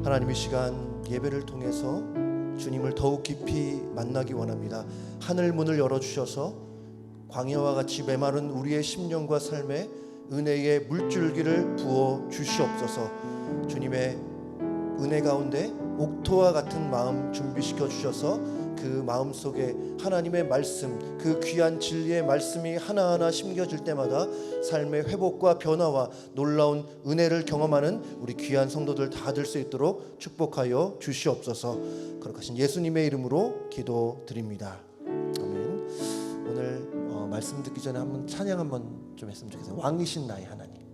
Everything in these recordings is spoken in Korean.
하나님, 이 시간 예배를 통해서 주님을 더욱 깊이 만나기 원합니다. 하늘 문을 열어주셔서 광야와 같이 메마른 우리의 심령과 삶에 은혜의 물줄기를 부어 주시옵소서. 주님의 은혜 가운데 옥토와 같은 마음 준비시켜 주셔서 그 마음 속에 하나님의 말씀, 그 귀한 진리의 말씀이 하나하나 심겨질 때마다 삶의 회복과 변화와 놀라운 은혜를 경험하는 우리 귀한 성도들 다 될 수 있도록 축복하여 주시옵소서. 거룩하신 예수님의 이름으로 기도드립니다. 아멘. 오늘 말씀 듣기 전에 한번 찬양 한번 좀 했으면 좋겠어요. 왕이신 나의 하나님.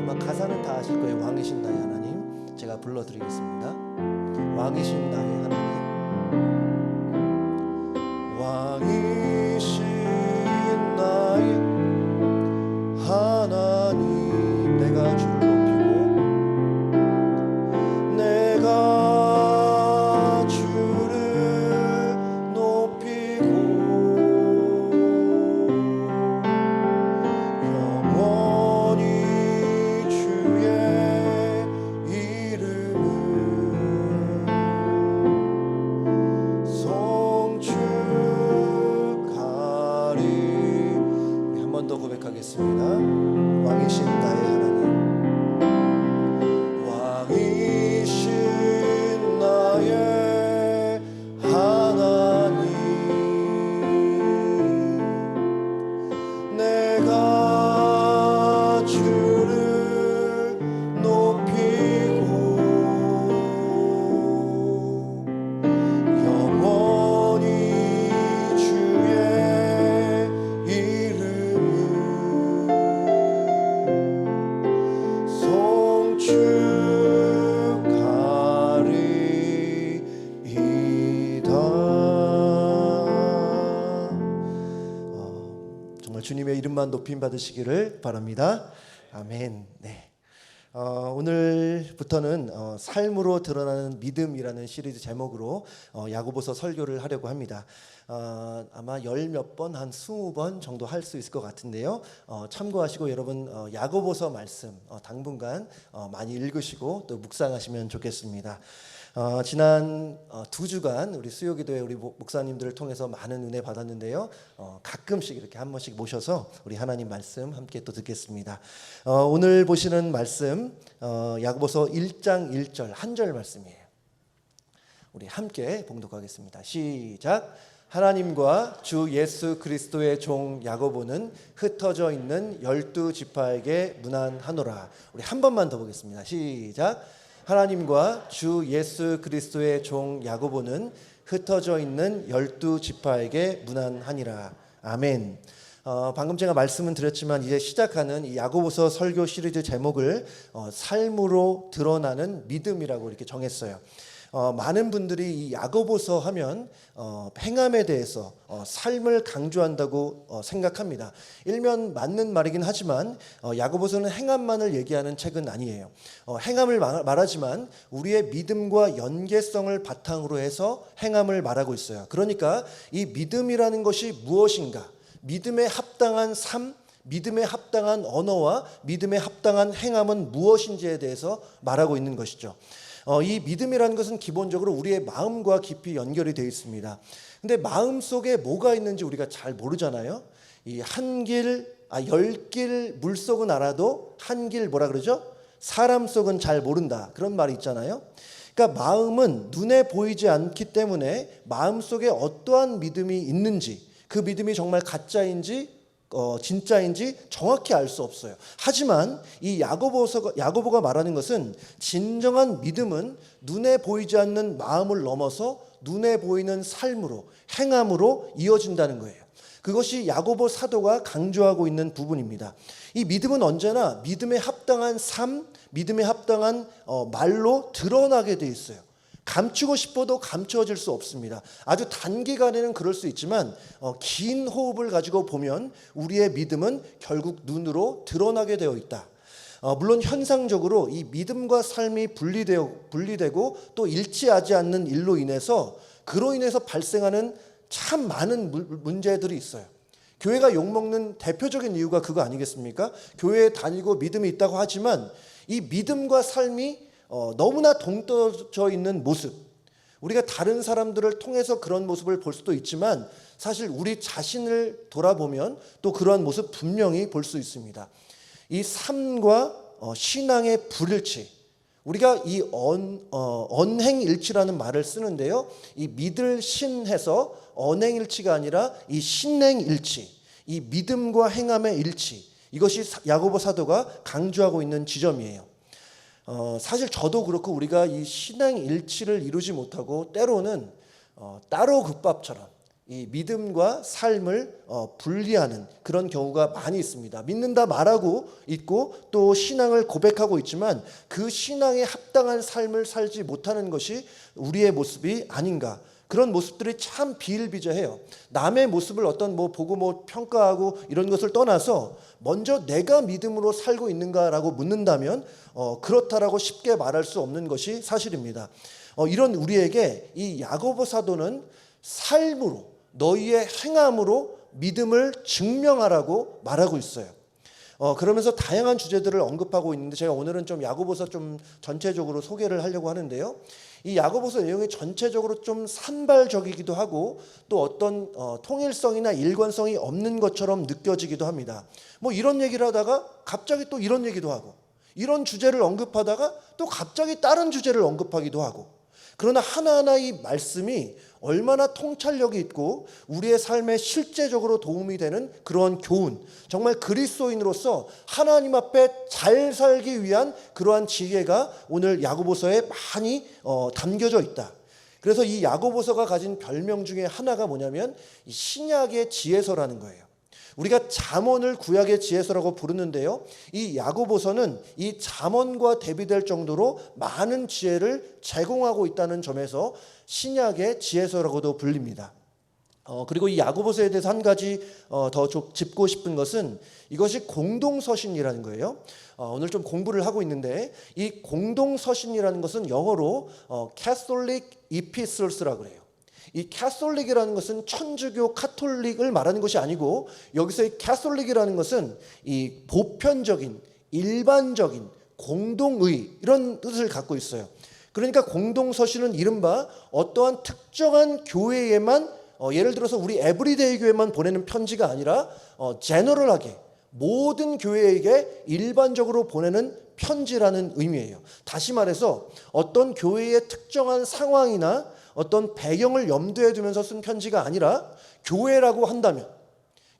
아마 가사는 다 아실 거예요. 왕이신 나의 하나님. 제가 불러드리겠습니다. 왕이신 나의 하나님, 왕이신 나의 하나님, 내가 주를 높이고 내가 주를 높이고 영원히 주의 고백하겠습니다. 왕이신 나의 하나님, 왕이신 나의 하나님, 내가 주를 높이고 영원히 주의 주님의 이름만 높임 받으시기를 바랍니다. 아멘. 네. 오늘부터는 삶으로 드러나는 믿음이라는 시리즈 제목으로 야고보서 설교를 하려고 합니다. 아마 열 몇 번, 한 20번 정도 할 수 있을 것 같은데요. 참고하시고 여러분 야고보서 말씀 당분간 많이 읽으시고 또 묵상하시면 좋겠습니다. 지난 2주간 우리 수요기도회 우리 목사님들을 통해서 많은 은혜 받았는데요. 가끔씩 이렇게 한 번씩 모셔서 우리 하나님 말씀 함께 또 듣겠습니다. 오늘 보시는 말씀 야고보서 1장 1절 한 절 말씀이에요. 우리 함께 봉독하겠습니다. 시작. 하나님과 주 예수 그리스도의 종 야고보는 흩어져 있는 12지파에게 문안하노라. 우리 한 번만 더 보겠습니다. 시작. 하나님과 주 예수 그리스도의 종 야고보는 흩어져 있는 12지파에게 문안하니라. 아멘. 방금 제가 말씀은 드렸지만 이제 시작하는 이 야고보서 설교 시리즈 제목을 삶으로 드러나는 믿음이라고 이렇게 정했어요. 많은 분들이 이 야고보서 하면 행함에 대해서 삶을 강조한다고 생각합니다. 일면 맞는 말이긴 하지만 야고보서는 행함만을 얘기하는 책은 아니에요. 행함을 말하지만 우리의 믿음과 연계성을 바탕으로 해서 행함을 말하고 있어요. 그러니까 이 믿음이라는 것이 무엇인가, 믿음에 합당한 삶, 믿음에 합당한 언어와 믿음에 합당한 행함은 무엇인지에 대해서 말하고 있는 것이죠. 이 믿음이라는 것은 기본적으로 우리의 마음과 깊이 연결이 되어 있습니다. 근데 마음 속에 뭐가 있는지 우리가 잘 모르잖아요. 이 한 길, 10길 물속은 알아도 한 길 뭐라 그러죠? 사람 속은 잘 모른다. 그런 말이 있잖아요. 그러니까 마음은 눈에 보이지 않기 때문에 마음 속에 어떠한 믿음이 있는지, 그 믿음이 정말 가짜인지 진짜인지 정확히 알 수 없어요. 하지만 이 야고보가 말하는 것은 진정한 믿음은 눈에 보이지 않는 마음을 넘어서 눈에 보이는 삶으로, 행함으로 이어진다는 거예요. 그것이 야고보 사도가 강조하고 있는 부분입니다. 이 믿음은 언제나 믿음에 합당한 삶, 믿음에 합당한 말로 드러나게 돼 있어요. 감추고 싶어도 감추어질 수 없습니다. 아주 단기간에는 그럴 수 있지만 긴 호흡을 가지고 보면 우리의 믿음은 결국 눈으로 드러나게 되어 있다. 물론 현상적으로 이 믿음과 삶이 분리되고 또 일치하지 않는 일로 인해서 그로 인해서 발생하는 참 많은 문제들이 있어요. 교회가 욕먹는 대표적인 이유가 그거 아니겠습니까? 교회에 다니고 믿음이 있다고 하지만 이 믿음과 삶이 너무나 동떨어져 있는 모습. 우리가 다른 사람들을 통해서 그런 모습을 볼 수도 있지만 사실 우리 자신을 돌아보면 또 그러한 모습 분명히 볼 수 있습니다. 이 삶과 신앙의 불일치. 우리가 이 언행일치라는 말을 쓰는데요. 이 믿을 신해서 언행일치가 아니라 이 신행일치, 이 믿음과 행함의 일치, 이것이 야고보 사도가 강조하고 있는 지점이에요. 사실 저도 그렇고 우리가 이 신행일치를 이루지 못하고 때로는 따로 국밥처럼 이 믿음과 삶을 분리하는 그런 경우가 많이 있습니다. 믿는다 말하고 있고 또 신앙을 고백하고 있지만 그 신앙에 합당한 삶을 살지 못하는 것이 우리의 모습이 아닌가. 그런 모습들이 참 비일비재해요. 남의 모습을 보고 평가하고 이런 것을 떠나서 먼저 내가 믿음으로 살고 있는가라고 묻는다면 그렇다라고 쉽게 말할 수 없는 것이 사실입니다. 이런 우리에게 이 야고보 사도는 삶으로 너희의 행함으로 믿음을 증명하라고 말하고 있어요. 그러면서 다양한 주제들을 언급하고 있는데 제가 오늘은 좀 야고보서 좀 전체적으로 소개를 하려고 하는데요. 이 야고보서 내용이 전체적으로 좀 산발적이기도 하고 또 어떤 통일성이나 일관성이 없는 것처럼 느껴지기도 합니다. 이런 얘기를 하다가 갑자기 또 이런 얘기도 하고 이런 주제를 언급하다가 또 갑자기 다른 주제를 언급하기도 하고 그러나 하나하나 이 말씀이 얼마나 통찰력이 있고 우리의 삶에 실제적으로 도움이 되는 그러한 교훈, 정말 그리스도인으로서 하나님 앞에 잘 살기 위한 그러한 지혜가 오늘 야고보서에 많이 담겨져 있다. 그래서 이 야고보서가 가진 별명 중에 하나가 뭐냐면 이 신약의 지혜서라는 거예요. 우리가 잠언을 구약의 지혜서라고 부르는데요. 이 야고보서는 이 잠언과 대비될 정도로 많은 지혜를 제공하고 있다는 점에서 신약의 지혜서라고도 불립니다. 그리고 이 야고보서에 대해서 한 가지 더 짚고 싶은 것은 이것이 공동서신이라는 거예요. 오늘 좀 공부를 하고 있는데 이 공동서신이라는 것은 영어로 Catholic Epistles라고 그래요. 이 캐톨릭이라는 것은 천주교 카톨릭을 말하는 것이 아니고 여기서 이 캐톨릭이라는 것은 이 보편적인 일반적인 공동의 이런 뜻을 갖고 있어요. 그러니까 공동서신은 이른바 어떠한 특정한 교회에만 예를 들어서 우리 에브리데이 교회만 보내는 편지가 아니라 제너럴하게 모든 교회에게 일반적으로 보내는 편지라는 의미예요. 다시 말해서 어떤 교회의 특정한 상황이나 어떤 배경을 염두에 두면서 쓴 편지가 아니라 교회라고 한다면,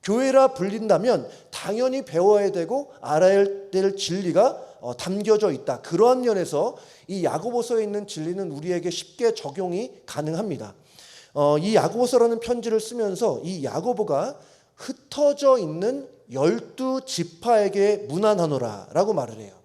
교회라 불린다면 당연히 배워야 되고 알아야 될 진리가 담겨져 있다. 그러한 면에서 이 야고보서에 있는 진리는 우리에게 쉽게 적용이 가능합니다. 이 야고보서라는 편지를 쓰면서 이 야고보가 흩어져 있는 12지파에게 문안하노라라고 말을 해요.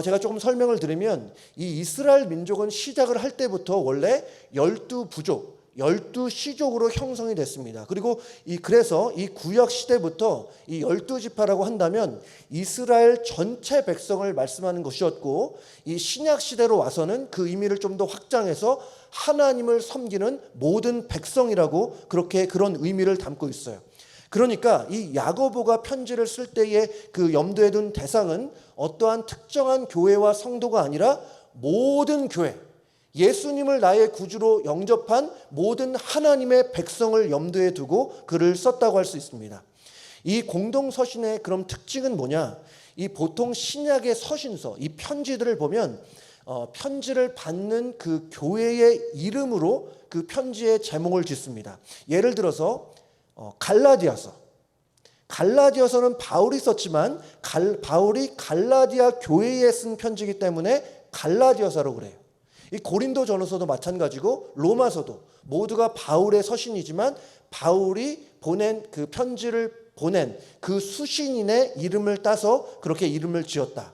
제가 조금 설명을 드리면 이 이스라엘 민족은 시작을 할 때부터 원래 12부족, 12시족으로 형성이 됐습니다. 그리고 그래서 이 구약 시대부터 이 12지파라고 한다면 이스라엘 전체 백성을 말씀하는 것이었고 이 신약 시대로 와서는 그 의미를 좀 더 확장해서 하나님을 섬기는 모든 백성이라고 그런 의미를 담고 있어요. 그러니까 이 야고보가 편지를 쓸 때에 그 염두에 둔 대상은 어떠한 특정한 교회와 성도가 아니라 모든 교회, 예수님을 나의 구주로 영접한 모든 하나님의 백성을 염두에 두고 글을 썼다고 할 수 있습니다. 이 공동서신의 그럼 특징은 뭐냐? 이 보통 신약의 서신서, 이 편지들을 보면 편지를 받는 그 교회의 이름으로 그 편지의 제목을 짓습니다. 예를 들어서 갈라디아서는 바울이 썼지만 바울이 갈라디아 교회에 쓴 편지이기 때문에 갈라디아서라고 그래요. 이 고린도전서도 마찬가지고 로마서도 모두가 바울의 서신이지만 바울이 보낸 그 편지를 보낸 그 수신인의 이름을 따서 그렇게 이름을 지었다.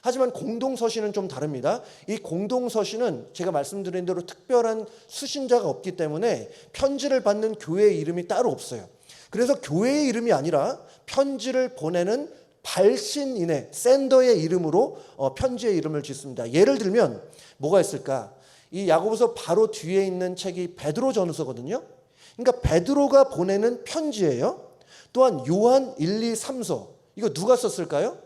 하지만 공동서신은 좀 다릅니다. 이 공동서신은 제가 말씀드린 대로 특별한 수신자가 없기 때문에 편지를 받는 교회의 이름이 따로 없어요. 그래서 교회의 이름이 아니라 편지를 보내는 발신인의 샌더의 이름으로 편지의 이름을 짓습니다. 예를 들면 뭐가 있을까? 이 야고보서 바로 뒤에 있는 책이 베드로전서거든요. 그러니까 베드로가 보내는 편지예요. 또한 요한 1, 2, 3서 이거 누가 썼을까요?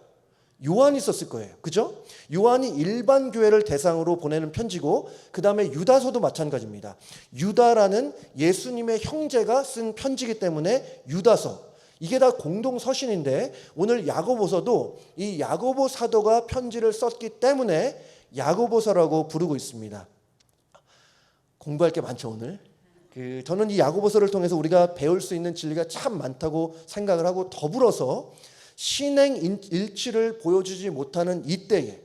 요한이 썼을 거예요. 그죠? 요한이 일반 교회를 대상으로 보내는 편지고 그 다음에 유다서도 마찬가지입니다. 유다라는 예수님의 형제가 쓴 편지이기 때문에 유다서, 이게 다 공동 서신인데 오늘 야고보서도 이 야고보 사도가 편지를 썼기 때문에 야고보서라고 부르고 있습니다. 공부할 게 많죠 오늘. 저는 이 야고보서를 통해서 우리가 배울 수 있는 진리가 참 많다고 생각을 하고, 더불어서 신행 일치를 보여주지 못하는 이때에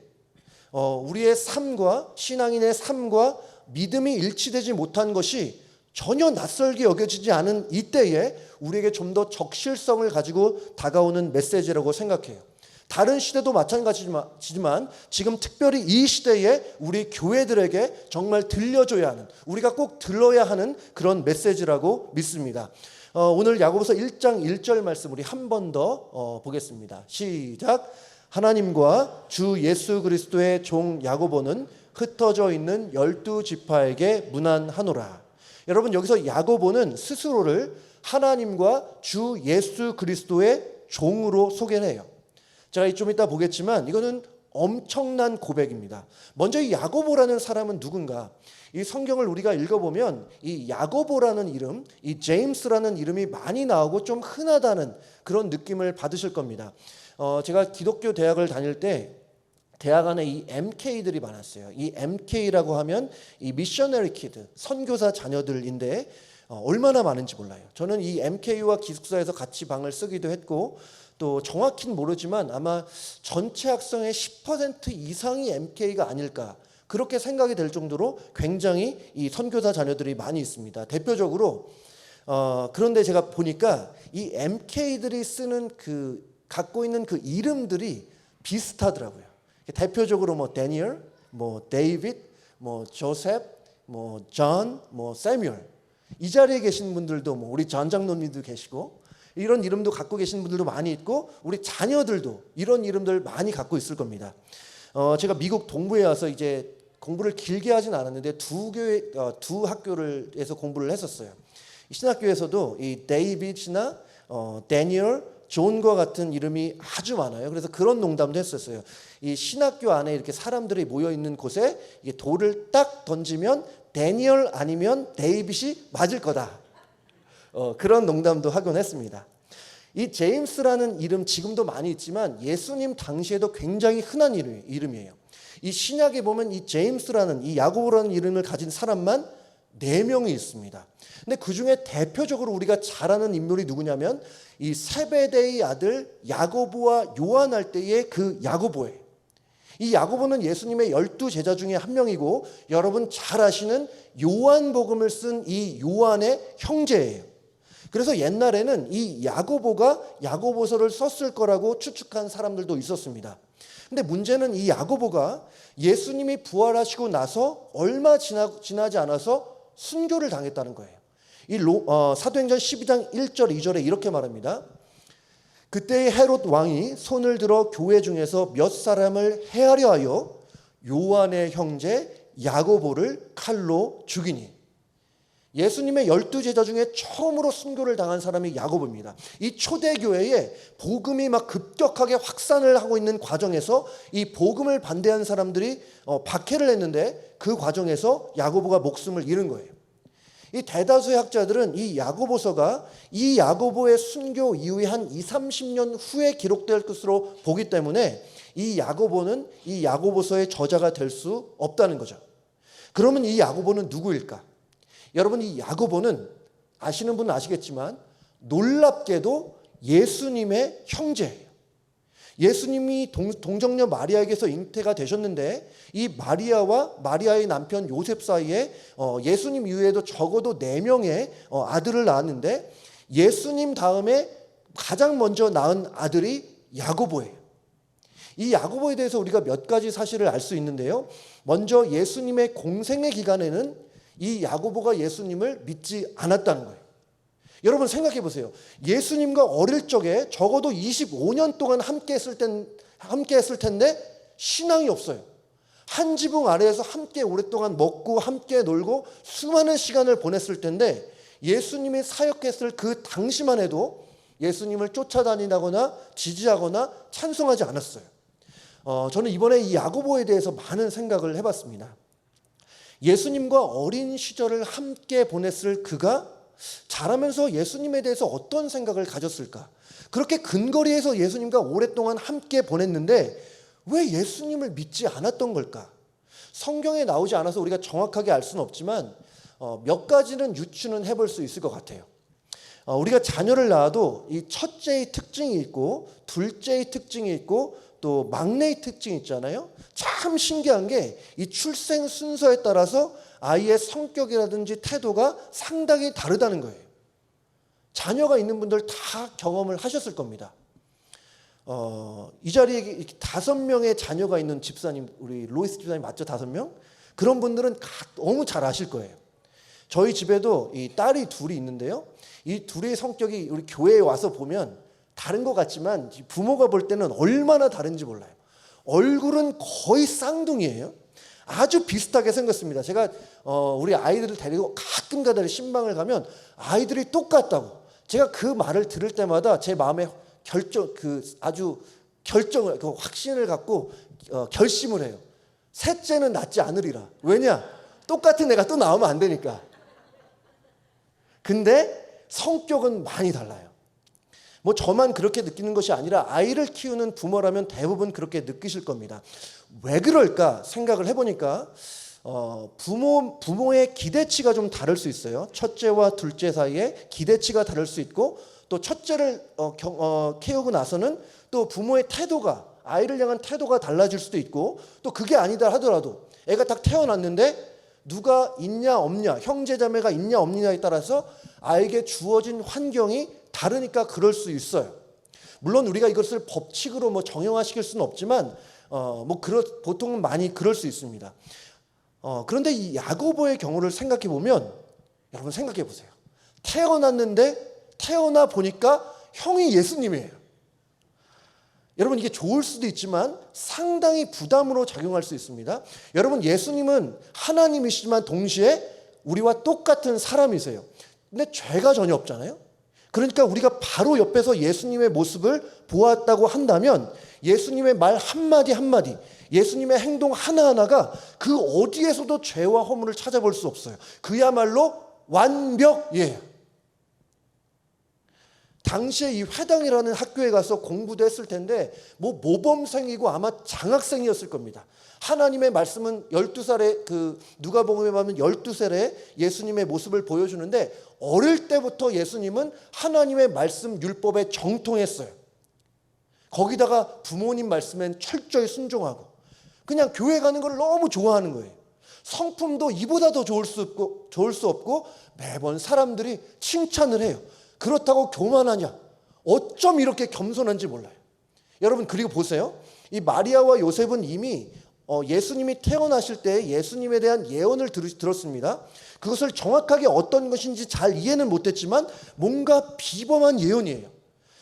우리의 삶과 신앙인의 삶과 믿음이 일치되지 못한 것이 전혀 낯설게 여겨지지 않은 이때에 우리에게 좀 더 적실성을 가지고 다가오는 메시지라고 생각해요. 다른 시대도 마찬가지지만 지금 특별히 이 시대에 우리 교회들에게 정말 들려줘야 하는, 우리가 꼭 들어야 하는 그런 메시지라고 믿습니다. 오늘 야고보서 1장 1절 말씀 우리 한 번 더 보겠습니다. 시작. 하나님과 주 예수 그리스도의 종 야고보는 흩어져 있는 12지파에게 문안하노라. 여러분, 여기서 야고보는 스스로를 하나님과 주 예수 그리스도의 종으로 소개를 해요. 제가 좀 이따 보겠지만 이거는 엄청난 고백입니다. 먼저 이 야고보라는 사람은 누군가? 이 성경을 우리가 읽어보면 이 야고보라는 이름, 이 제임스라는 이름이 많이 나오고 좀 흔하다는 그런 느낌을 받으실 겁니다. 제가 기독교 대학을 다닐 때 대학 안에 이 MK들이 많았어요. 이 MK라고 하면 이 미셔너리 키드, 선교사 자녀들인데 얼마나 많은지 몰라요. 저는 이 MK와 기숙사에서 같이 방을 쓰기도 했고, 또 정확히는 모르지만 아마 전체 학생의 10% 이상이 MK가 아닐까, 그렇게 생각이 될 정도로 굉장히 이 선교사 자녀들이 많이 있습니다. 대표적으로 그런데 제가 보니까 이 MK들이 쓰는 갖고 있는 그 이름들이 비슷하더라고요. 대표적으로 뭐 데니얼, 뭐 데이빗, 뭐 조셉, 뭐 존, 뭐 세뮤얼, 이 자리에 계신 분들도 뭐 우리 전 장로님도 계시고 이런 이름도 갖고 계신 분들도 많이 있고, 우리 자녀들도 이런 이름들 많이 갖고 있을 겁니다. 제가 미국 동부에 와서 이제 공부를 길게 하진 않았는데 두 학교에서 공부를 했었어요. 신학교에서도 이 데이빗이나 데니얼, 존과 같은 이름이 아주 많아요. 그래서 그런 농담도 했었어요. 이 신학교 안에 이렇게 사람들이 모여 있는 곳에 돌을 딱 던지면 데니얼 아니면 데이빗이 맞을 거다. 그런 농담도 하곤 했습니다. 이 제임스라는 이름 지금도 많이 있지만 예수님 당시에도 굉장히 흔한 이름이에요. 이 신약에 보면 이 제임스라는, 이 야고보라는 이름을 가진 사람만 4명이 있습니다. 근데 그 중에 대표적으로 우리가 잘 아는 인물이 누구냐면 이 세베대의 아들 야고보와 요한 할 때의 그 야고보예요. 이 야고보는 예수님의 12제자 중에 한 명이고, 여러분 잘 아시는 요한복음을 쓴 이 요한의 형제예요. 그래서 옛날에는 이 야고보가 야고보서를 썼을 거라고 추측한 사람들도 있었습니다. 근데 문제는 이 야고보가 예수님이 부활하시고 나서 얼마 지나지 않아서 순교를 당했다는 거예요. 이 사도행전 12장 1절 2절에 이렇게 말합니다. 그때 헤롯 왕이 손을 들어 교회 중에서 몇 사람을 해하려 하여 요한의 형제 야고보를 칼로 죽이니. 예수님의 12제자 중에 처음으로 순교를 당한 사람이 야고보입니다. 이 초대교회에 복음이 막 급격하게 확산을 하고 있는 과정에서 이 복음을 반대한 사람들이 박해를 했는데 그 과정에서 야고보가 목숨을 잃은 거예요. 이 대다수의 학자들은 이 야고보서가 이 야고보의 순교 이후에 한 20-30년 후에 기록될 것으로 보기 때문에 이 야고보는 이 야고보서의 저자가 될 수 없다는 거죠. 그러면 이 야고보는 누구일까? 여러분, 이 야고보는 아시는 분은 아시겠지만 놀랍게도 예수님의 형제예요. 예수님이 동정녀 마리아에게서 잉태가 되셨는데 이 마리아와 마리아의 남편 요셉 사이에 예수님 이후에도 적어도 4명의 아들을 낳았는데, 예수님 다음에 가장 먼저 낳은 아들이 야고보예요. 이 야고보에 대해서 우리가 몇 가지 사실을 알 수 있는데요. 먼저 예수님의 공생의 기간에는 이 야고보가 예수님을 믿지 않았다는 거예요. 여러분 생각해 보세요. 예수님과 어릴 적에 적어도 25년 동안 함께 했을 텐데 신앙이 없어요. 한 지붕 아래에서 함께 오랫동안 먹고 함께 놀고 수많은 시간을 보냈을 텐데, 예수님이 사역했을 그 당시만 해도 예수님을 쫓아다니거나 지지하거나 찬송하지 않았어요. 저는 이번에 이 야고보에 대해서 많은 생각을 해봤습니다. 예수님과 어린 시절을 함께 보냈을 그가 자라면서 예수님에 대해서 어떤 생각을 가졌을까? 그렇게 근거리에서 예수님과 오랫동안 함께 보냈는데 왜 예수님을 믿지 않았던 걸까? 성경에 나오지 않아서 우리가 정확하게 알 수는 없지만 몇 가지는 유추는 해볼 수 있을 것 같아요. 우리가 자녀를 낳아도 이 첫째의 특징이 있고 둘째의 특징이 있고 또 막내의 특징이 있잖아요. 참 신기한 게 이 출생 순서에 따라서 아이의 성격이라든지 태도가 상당히 다르다는 거예요. 자녀가 있는 분들 다 경험을 하셨을 겁니다. 이 자리에 5명의 자녀가 있는 집사님, 우리 로이스 집사님 맞죠? 5명? 그런 분들은 너무 잘 아실 거예요. 저희 집에도 이 딸이 둘이 있는데요. 이 둘의 성격이 우리 교회에 와서 보면 다른 것 같지만 부모가 볼 때는 얼마나 다른지 몰라요. 얼굴은 거의 쌍둥이에요. 아주 비슷하게 생겼습니다. 제가 우리 아이들을 데리고 가끔가다 신방을 가면 아이들이 똑같다고. 제가 그 말을 들을 때마다 제 마음에 확신을 갖고 결심을 해요. 셋째는 낳지 않으리라. 왜냐? 똑같은 애가 또 나오면 안 되니까. 근데 성격은 많이 달라요. 뭐 저만 그렇게 느끼는 것이 아니라 아이를 키우는 부모라면 대부분 그렇게 느끼실 겁니다. 왜 그럴까 생각을 해보니까 부모의 기대치가 좀 다를 수 있어요. 첫째와 둘째 사이에 기대치가 다를 수 있고 또 첫째를 키우고 나서는 또 부모의 태도가 아이를 향한 태도가 달라질 수도 있고 또 그게 아니다 하더라도 애가 딱 태어났는데 누가 있냐 없냐 형제자매가 있냐 없느냐에 따라서 아이에게 주어진 환경이 다르니까 그럴 수 있어요. 물론 우리가 이것을 법칙으로 뭐 정형화시킬 수는 없지만 보통은 많이 그럴 수 있습니다. 그런데 이 야고보의 경우를 생각해 보면 여러분 생각해 보세요. 태어나 보니까 형이 예수님이에요. 여러분 이게 좋을 수도 있지만 상당히 부담으로 작용할 수 있습니다. 여러분 예수님은 하나님이시지만 동시에 우리와 똑같은 사람이세요. 근데 죄가 전혀 없잖아요. 그러니까 우리가 바로 옆에서 예수님의 모습을 보았다고 한다면 예수님의 말 한마디 한마디 예수님의 행동 하나하나가 그 어디에서도 죄와 허물을 찾아볼 수 없어요. 그야말로 완벽이에요. 당시에 이 회당이라는 학교에 가서 공부도 했을 텐데 모범생이고 아마 장학생이었을 겁니다. 하나님의 말씀은 12살에 누가복음에 보면 12살에 예수님의 모습을 보여주는데 어릴 때부터 예수님은 하나님의 말씀 율법에 정통했어요. 거기다가 부모님 말씀엔 철저히 순종하고 그냥 교회 가는 걸 너무 좋아하는 거예요. 성품도 이보다 더 좋을 수 없고 매번 사람들이 칭찬을 해요. 그렇다고 교만하냐? 어쩜 이렇게 겸손한지 몰라요. 여러분 그리고 보세요. 이 마리아와 요셉은 이미 예수님이 태어나실 때 예수님에 대한 예언을 들었습니다. 그것을 정확하게 어떤 것인지 잘 이해는 못했지만 뭔가 비범한 예언이에요.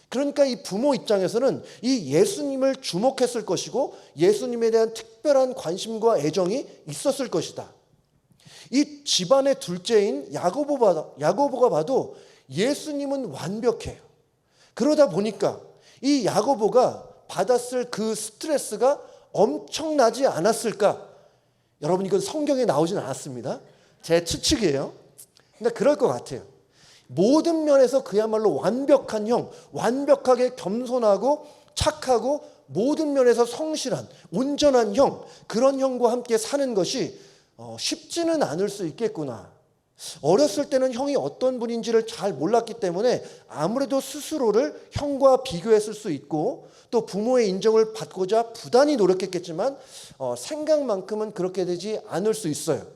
그러니까 이 부모 입장에서는 이 예수님을 주목했을 것이고 예수님에 대한 특별한 관심과 애정이 있었을 것이다. 이 집안의 둘째인 야고보가 봐도 예수님은 완벽해요. 그러다 보니까 이 야고보가 받았을 그 스트레스가 엄청나지 않았을까? 여러분 이건 성경에 나오진 않았습니다. 제 추측이에요. 근데 그럴 것 같아요. 모든 면에서 그야말로 완벽한 형, 완벽하게 겸손하고 착하고 모든 면에서 성실한 온전한 형, 그런 형과 함께 사는 것이 쉽지는 않을 수 있겠구나. 어렸을 때는 형이 어떤 분인지를 잘 몰랐기 때문에 아무래도 스스로를 형과 비교했을 수 있고 또 부모의 인정을 받고자 부단히 노력했겠지만 생각만큼은 그렇게 되지 않을 수 있어요.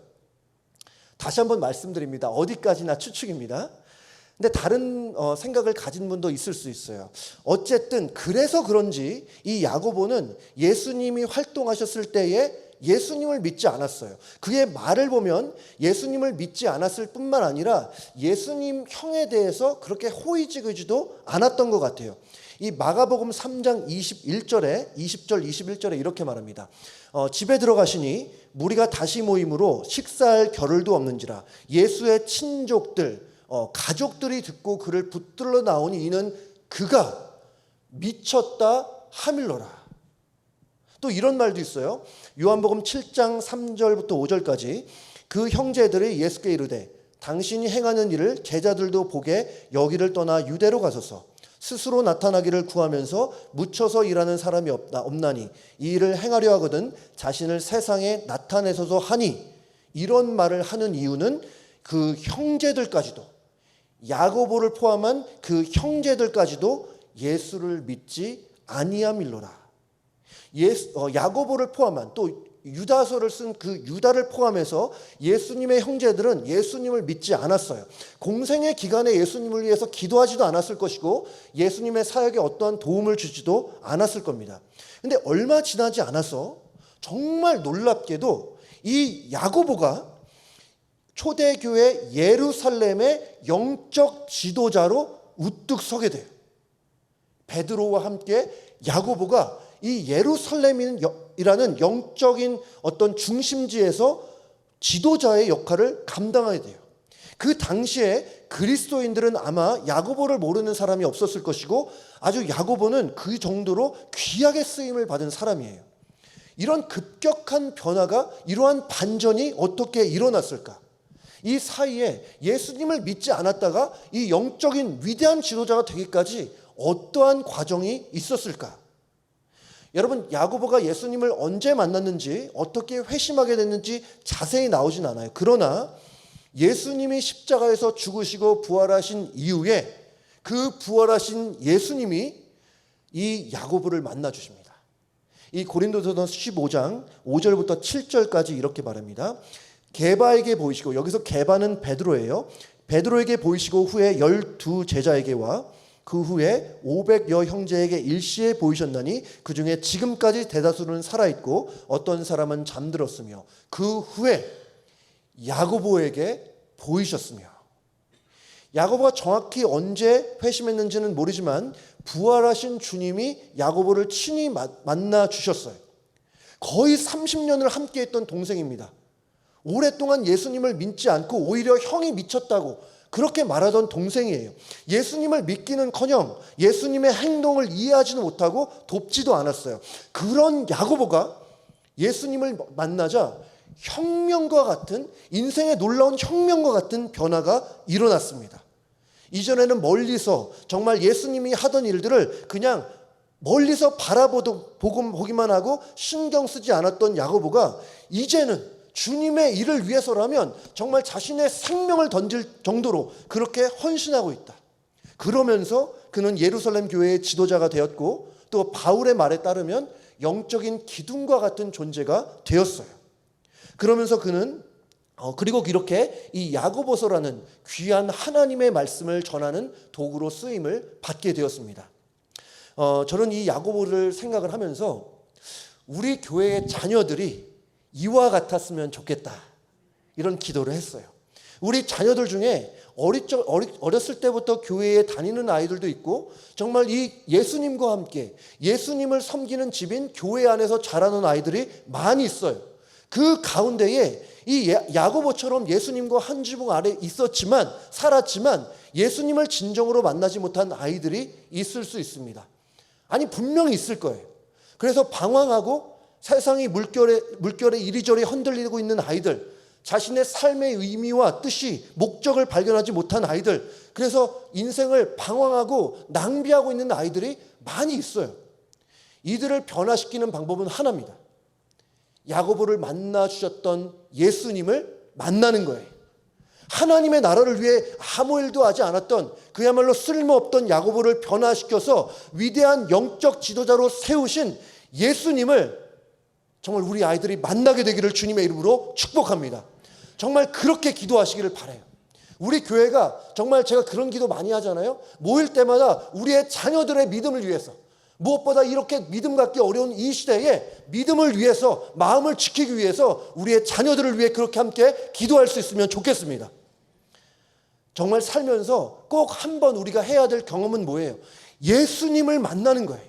다시 한번 말씀드립니다. 어디까지나 추측입니다. 근데 다른 생각을 가진 분도 있을 수 있어요. 어쨌든 그래서 그런지 이 야고보는 예수님이 활동하셨을 때에 예수님을 믿지 않았어요. 그의 말을 보면 예수님을 믿지 않았을 뿐만 아니라 예수님 형에 대해서 그렇게 호의지기지도 않았던 것 같아요. 이 마가복음 3장 20절 21절에 이렇게 말합니다. 집에 들어가시니 무리가 다시 모임으로 식사할 겨를도 없는지라 예수의 친족들 가족들이 듣고 그를 붙들러 나오니 이는 그가 미쳤다 하밀러라. 또 이런 말도 있어요. 요한복음 7장 3절부터 5절까지 그 형제들이 예수께 이르되 당신이 행하는 일을 제자들도 보게 여기를 떠나 유대로 가소서. 스스로 나타나기를 구하면서 묻혀서 일하는 사람이 없나니 이 일을 행하려 하거든 자신을 세상에 나타내소서 하니. 이런 말을 하는 이유는 그 형제들까지도, 야고보를 포함한 그 형제들까지도 예수를 믿지 아니함일로라. 야고보를 포함한, 또 유다서를 쓴 그 유다를 포함해서 예수님의 형제들은 예수님을 믿지 않았어요. 공생의 기간에 예수님을 위해서 기도하지도 않았을 것이고 예수님의 사역에 어떠한 도움을 주지도 않았을 겁니다. 근데 얼마 지나지 않아서 정말 놀랍게도 이 야고보가 초대교회 예루살렘의 영적 지도자로 우뚝 서게 돼요. 베드로와 함께 야고보가 이 예루살렘이라는 영적인 어떤 중심지에서 지도자의 역할을 감당하게 돼요. 그 당시에 그리스도인들은 아마 야고보를 모르는 사람이 없었을 것이고 아주 야고보는 그 정도로 귀하게 쓰임을 받은 사람이에요. 이런 급격한 변화가, 이러한 반전이 어떻게 일어났을까? 이 사이에 예수님을 믿지 않았다가 이 영적인 위대한 지도자가 되기까지 어떠한 과정이 있었을까? 여러분, 야고보가 예수님을 언제 만났는지, 어떻게 회심하게 됐는지 자세히 나오진 않아요. 그러나 예수님이 십자가에서 죽으시고 부활하신 이후에 그 부활하신 예수님이 이 야고보를 만나 주십니다. 이 고린도전서 15장 5절부터 7절까지 이렇게 말합니다. 게바에게 보이시고, 여기서 게바는 베드로예요. 베드로에게 보이시고 후에 12 제자에게와 그 후에 500여 형제에게 일시에 보이셨나니 그 중에 지금까지 대다수는 살아있고 어떤 사람은 잠들었으며 그 후에 야고보에게 보이셨으며. 야고보가 정확히 언제 회심했는지는 모르지만 부활하신 주님이 야고보를 친히 만나 주셨어요. 거의 30년을 함께했던 동생입니다. 오랫동안 예수님을 믿지 않고 오히려 형이 미쳤다고 그렇게 말하던 동생이에요. 예수님을 믿기는커녕 예수님의 행동을 이해하지는 못하고 돕지도 않았어요. 그런 야고보가 예수님을 만나자 혁명과 같은, 인생의 놀라운 혁명과 같은 변화가 일어났습니다. 이전에는 멀리서 정말 예수님이 하던 일들을 그냥 멀리서 보기만 하고 신경 쓰지 않았던 야고보가 이제는 주님의 일을 위해서라면 정말 자신의 생명을 던질 정도로 그렇게 헌신하고 있다. 그러면서 그는 예루살렘 교회의 지도자가 되었고 또 바울의 말에 따르면 영적인 기둥과 같은 존재가 되었어요. 그러면서 그는 그리고 이렇게 이 야고보서라는 귀한 하나님의 말씀을 전하는 도구로 쓰임을 받게 되었습니다. 저는 이 야고보를 생각을 하면서 우리 교회의 자녀들이 이와 같았으면 좋겠다, 이런 기도를 했어요. 우리 자녀들 중에 어렸을 때부터 교회에 다니는 아이들도 있고 정말 이 예수님과 함께 예수님을 섬기는 집인 교회 안에서 자라는 아이들이 많이 있어요. 그 가운데에 이 야고보처럼 예수님과 한 지붕 아래 살았지만 예수님을 진정으로 만나지 못한 아이들이 있을 수 있습니다. 아니, 분명히 있을 거예요. 그래서 방황하고 세상이 물결에 이리저리 흔들리고 있는 아이들, 자신의 삶의 의미와 뜻이, 목적을 발견하지 못한 아이들, 그래서 인생을 방황하고 낭비하고 있는 아이들이 많이 있어요. 이들을 변화시키는 방법은 하나입니다. 야고보를 만나 주셨던 예수님을 만나는 거예요. 하나님의 나라를 위해 아무 일도 하지 않았던 그야말로 쓸모없던 야고보를 변화시켜서 위대한 영적 지도자로 세우신 예수님을 정말 우리 아이들이 만나게 되기를 주님의 이름으로 축복합니다. 정말 그렇게 기도하시기를 바라요. 우리 교회가 정말, 제가 그런 기도 많이 하잖아요. 모일 때마다 우리의 자녀들의 믿음을 위해서, 무엇보다 이렇게 믿음 갖기 어려운 이 시대에 믿음을 위해서, 마음을 지키기 위해서 우리의 자녀들을 위해 그렇게 함께 기도할 수 있으면 좋겠습니다. 정말 살면서 꼭 한번 우리가 해야 될 경험은 뭐예요? 예수님을 만나는 거예요.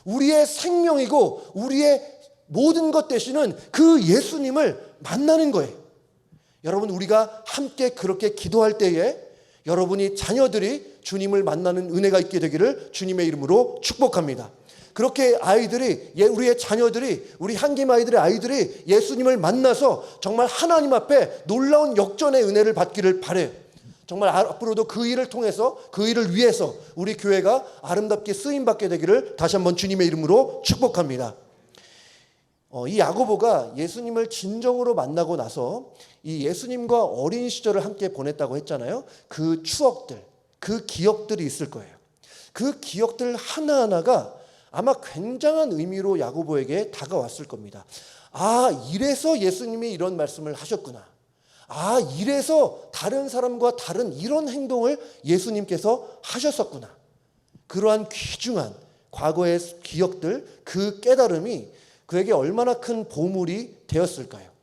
우리의 생명이고 우리의 모든 것 되시는 그 예수님을 만나는 거예요. 여러분, 우리가 함께 그렇게 기도할 때에 여러분이 자녀들이 주님을 만나는 은혜가 있게 되기를 주님의 이름으로 축복합니다. 그렇게 아이들이, 우리의 자녀들이, 우리 향김 아이들의 아이들이 예수님을 만나서 정말 하나님 앞에 놀라운 역전의 은혜를 받기를 바래요. 정말 앞으로도 그 일을 통해서, 그 일을 위해서 우리 교회가 아름답게 쓰임받게 되기를 다시 한번 주님의 이름으로 축복합니다. 이 야고보가 예수님을 진정으로 만나고 나서 이 예수님과 어린 시절을 함께 보냈다고 했잖아요. 그 추억들, 그 기억들이 있을 거예요. 그 기억들 하나하나가 아마 굉장한 의미로 야고보에게 다가왔을 겁니다. 아, 이래서 예수님이 이런 말씀을 하셨구나. 아, 이래서 다른 사람과 다른 이런 행동을 예수님께서 하셨었구나. 그러한 귀중한 과거의 기억들, 그 깨달음이 그에게 얼마나 큰 보물이 되었을까요?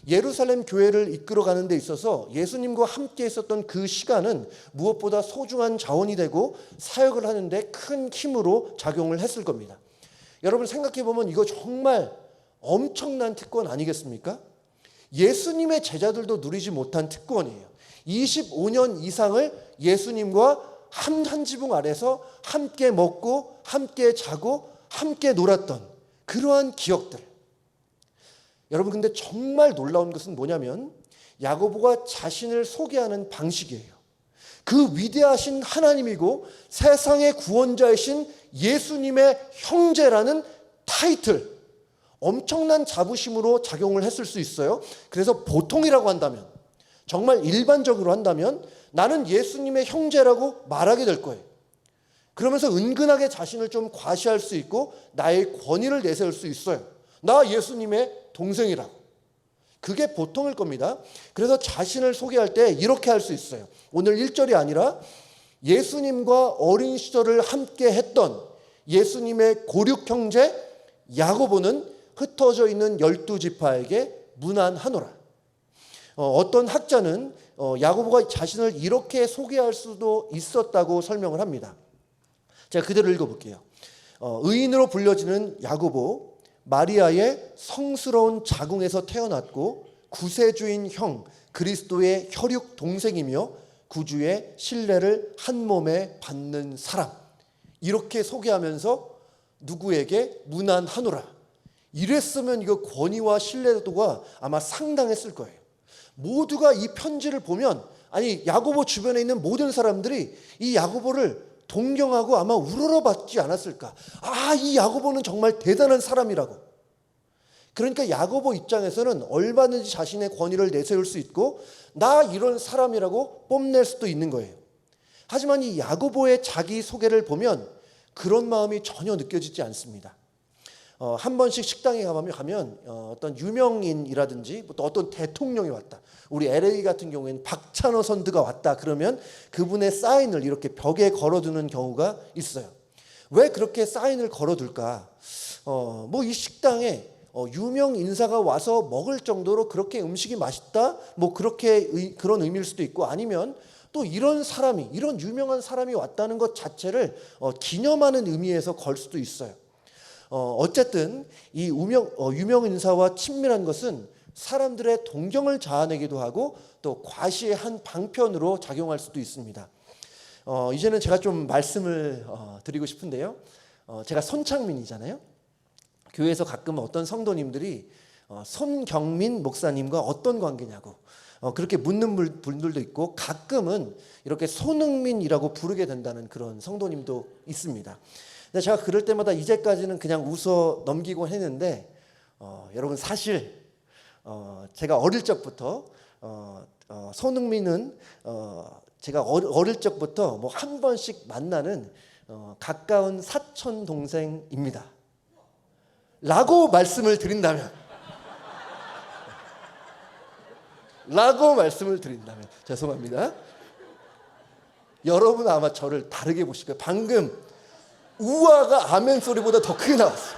예루살렘 교회를 이끌어가는 데 있어서 예수님과 함께 있었던 그 시간은 무엇보다 소중한 자원이 되고 사역을 하는데 큰 힘으로 작용을 했을 겁니다. 여러분 생각해 보면 이거 정말 엄청난 특권 아니겠습니까? 예수님의 제자들도 누리지 못한 특권이에요. 25년 이상을 예수님과 한 지붕 아래서 함께 먹고 함께 자고 함께 놀았던 그러한 기억들. 여러분 근데 정말 놀라운 것은 뭐냐면 야고보가 자신을 소개하는 방식이에요. 그 위대하신 하나님이고 세상의 구원자이신 예수님의 형제라는 타이틀, 엄청난 자부심으로 작용을 했을 수 있어요. 그래서 보통이라고 한다면, 정말 일반적으로 한다면 나는 예수님의 형제라고 말하게 될 거예요. 그러면서 은근하게 자신을 좀 과시할 수 있고 나의 권위를 내세울 수 있어요. 나 예수님의 동생이라고. 그게 보통일 겁니다. 그래서 자신을 소개할 때 이렇게 할 수 있어요. 오늘 1절이 아니라 예수님과 어린 시절을 함께 했던 예수님의 고륙 형제 야고보는 흩어져 있는 12지파에게 문안하노라. 어떤 학자는 야고보가 자신을 이렇게 소개할 수도 있었다고 설명을 합니다. 제가 그대로 읽어볼게요. 의인으로 불려지는 야고보, 마리아의 성스러운 자궁에서 태어났고 구세주인 형 그리스도의 혈육 동생이며 구주의 신뢰를 한 몸에 받는 사람. 이렇게 소개하면서 누구에게 문안하노라. 이랬으면 이거 권위와 신뢰도가 아마 상당했을 거예요. 모두가 이 편지를 보면, 아니 야고보 주변에 있는 모든 사람들이 이 야고보를 동경하고 아마 우러러봤지 않았을까. 아, 이 야고보는 정말 대단한 사람이라고. 그러니까 야고보 입장에서는 얼마든지 자신의 권위를 내세울 수 있고 나 이런 사람이라고 뽐낼 수도 있는 거예요. 하지만 이 야고보의 자기소개를 보면 그런 마음이 전혀 느껴지지 않습니다. 한 번씩 식당에 가면 어떤 유명인이라든지 또 어떤 대통령이 왔다. 우리 LA 같은 경우에는 박찬호 선두가 왔다. 그러면 그분의 사인을 이렇게 벽에 걸어두는 경우가 있어요. 왜 그렇게 사인을 걸어둘까? 뭐 이 식당에 유명 인사가 와서 먹을 정도로 그렇게 음식이 맛있다? 뭐 그렇게 그런 의미일 수도 있고, 아니면 또 이런 사람이, 이런 유명한 사람이 왔다는 것 자체를 기념하는 의미에서 걸 수도 있어요. 어쨌든 이 유명 인사와 친밀한 것은 사람들의 동경을 자아내기도 하고 또 과시의 한 방편으로 작용할 수도 있습니다. 이제는 제가 좀 말씀을 드리고 싶은데요. 제가 손창민이잖아요. 교회에서 가끔 어떤 성도님들이 손경민 목사님과 어떤 관계냐고 그렇게 묻는 분들도 있고, 가끔은 이렇게 손흥민이라고 부르게 된다는 그런 성도님도 있습니다. 근데 제가 그럴 때마다 이제까지는 그냥 웃어 넘기곤 했는데, 여러분 사실 제가 어릴 적부터 손흥민은 제가 어릴 적부터 뭐 한 번씩 만나는 가까운 사촌 동생입니다. 라고 말씀을 드린다면 죄송합니다. 여러분 아마 저를 다르게 보실 거예요. 방금 우아가 아멘 소리보다 더 크게 나왔어요.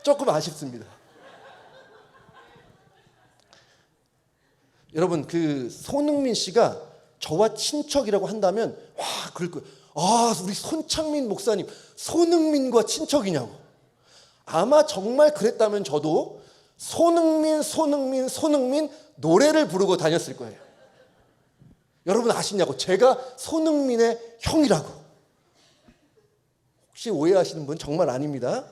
조금 아쉽습니다. 여러분 그 손흥민 씨가 저와 친척이라고 한다면 와 그럴 거예요. 아, 우리 손창민 목사님 손흥민과 친척이냐고. 아마 정말 그랬다면 저도 손흥민 노래를 부르고 다녔을 거예요. 여러분 아시냐고. 제가 손흥민의 형이라고. 혹시 오해하시는 분 정말 아닙니다.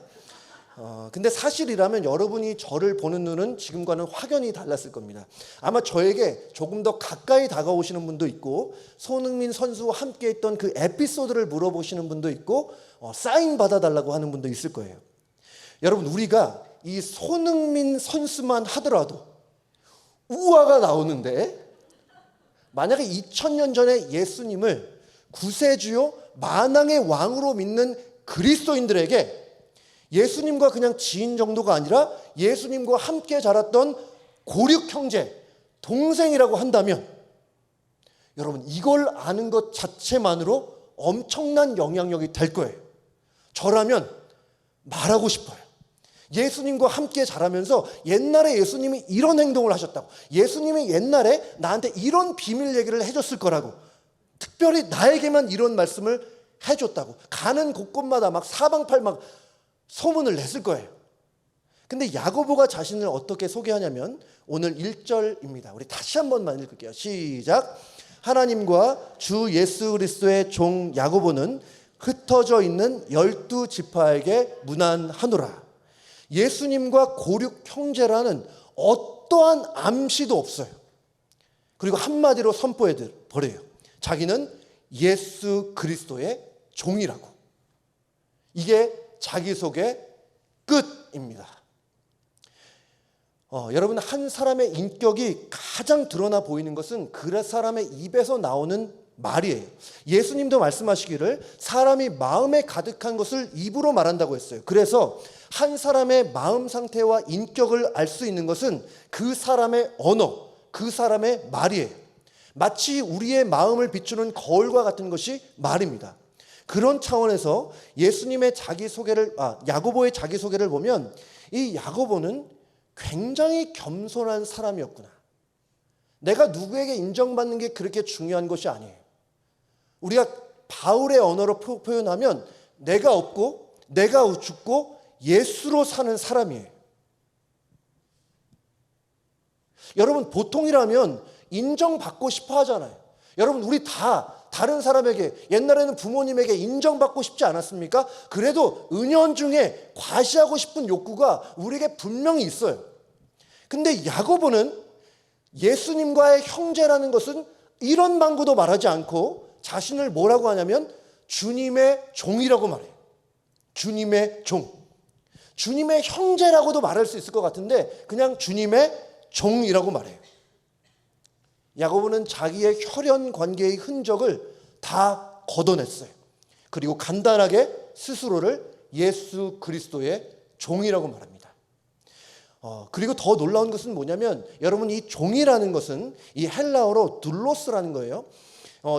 근데 사실이라면 여러분이 저를 보는 눈은 지금과는 확연히 달랐을 겁니다. 아마 저에게 조금 더 가까이 다가오시는 분도 있고, 손흥민 선수와 함께 했던 그 에피소드를 물어보시는 분도 있고, 사인 받아달라고 하는 분도 있을 거예요. 여러분, 우리가 이 손흥민 선수만 하더라도 우화가 나오는데, 만약에 2000년 전에 예수님을 구세주요 만왕의 왕으로 믿는 그리스도인들에게 예수님과 그냥 지인 정도가 아니라 예수님과 함께 자랐던 고륙 형제, 동생이라고 한다면, 여러분, 이걸 아는 것 자체만으로 엄청난 영향력이 될 거예요. 저라면 말하고 싶어요. 예수님과 함께 자라면서 옛날에 예수님이 이런 행동을 하셨다고, 예수님이 옛날에 나한테 이런 비밀 얘기를 해줬을 거라고, 특별히 나에게만 이런 말씀을 해줬다고 가는 곳곳마다 막 사방팔 막 소문을 냈을 거예요. 근데 야고보가 자신을 어떻게 소개하냐면 오늘 1절입니다. 우리 다시 한 번만 읽을게요. 시작. 하나님과 주 예수 그리스도의 종 야고보는 흩어져 있는 12지파에게 문안하노라. 예수님과 고륙 형제라는 어떠한 암시도 없어요. 그리고 한마디로 선포해 버려요. 자기는 예수 그리스도의 종이라고. 이게 자기소개 끝입니다. 여러분, 한 사람의 인격이 가장 드러나 보이는 것은 그 사람의 입에서 나오는 말이에요. 예수님도 말씀하시기를 사람이 마음에 가득한 것을 입으로 말한다고 했어요. 그래서 한 사람의 마음 상태와 인격을 알 수 있는 것은 그 사람의 언어, 그 사람의 말이에요. 마치 우리의 마음을 비추는 거울과 같은 것이 말입니다. 그런 차원에서 예수님의 야고보의 자기소개를 보면 이 야고보는 굉장히 겸손한 사람이었구나. 내가 누구에게 인정받는 게 그렇게 중요한 것이 아니에요. 우리가 바울의 언어로 표현하면 내가 없고 내가 죽고 예수로 사는 사람이에요. 여러분, 보통이라면 인정받고 싶어 하잖아요. 여러분, 우리 다 다른 사람에게, 옛날에는 부모님에게 인정받고 싶지 않았습니까? 그래도 은연중에 과시하고 싶은 욕구가 우리에게 분명히 있어요. 근데 야고보는 예수님과의 형제라는 것은 이런 방구도 말하지 않고 자신을 뭐라고 하냐면 주님의 종이라고 말해요. 주님의 종. 주님의 형제라고도 말할 수 있을 것 같은데 그냥 주님의 종이라고 말해요. 야고보는 자기의 혈연 관계의 흔적을 다 걷어냈어요. 그리고 간단하게 스스로를 예수 그리스도의 종이라고 말합니다. 그리고 더 놀라운 것은 뭐냐면 여러분, 이 종이라는 것은 이 헬라어로 둘로스라는 거예요.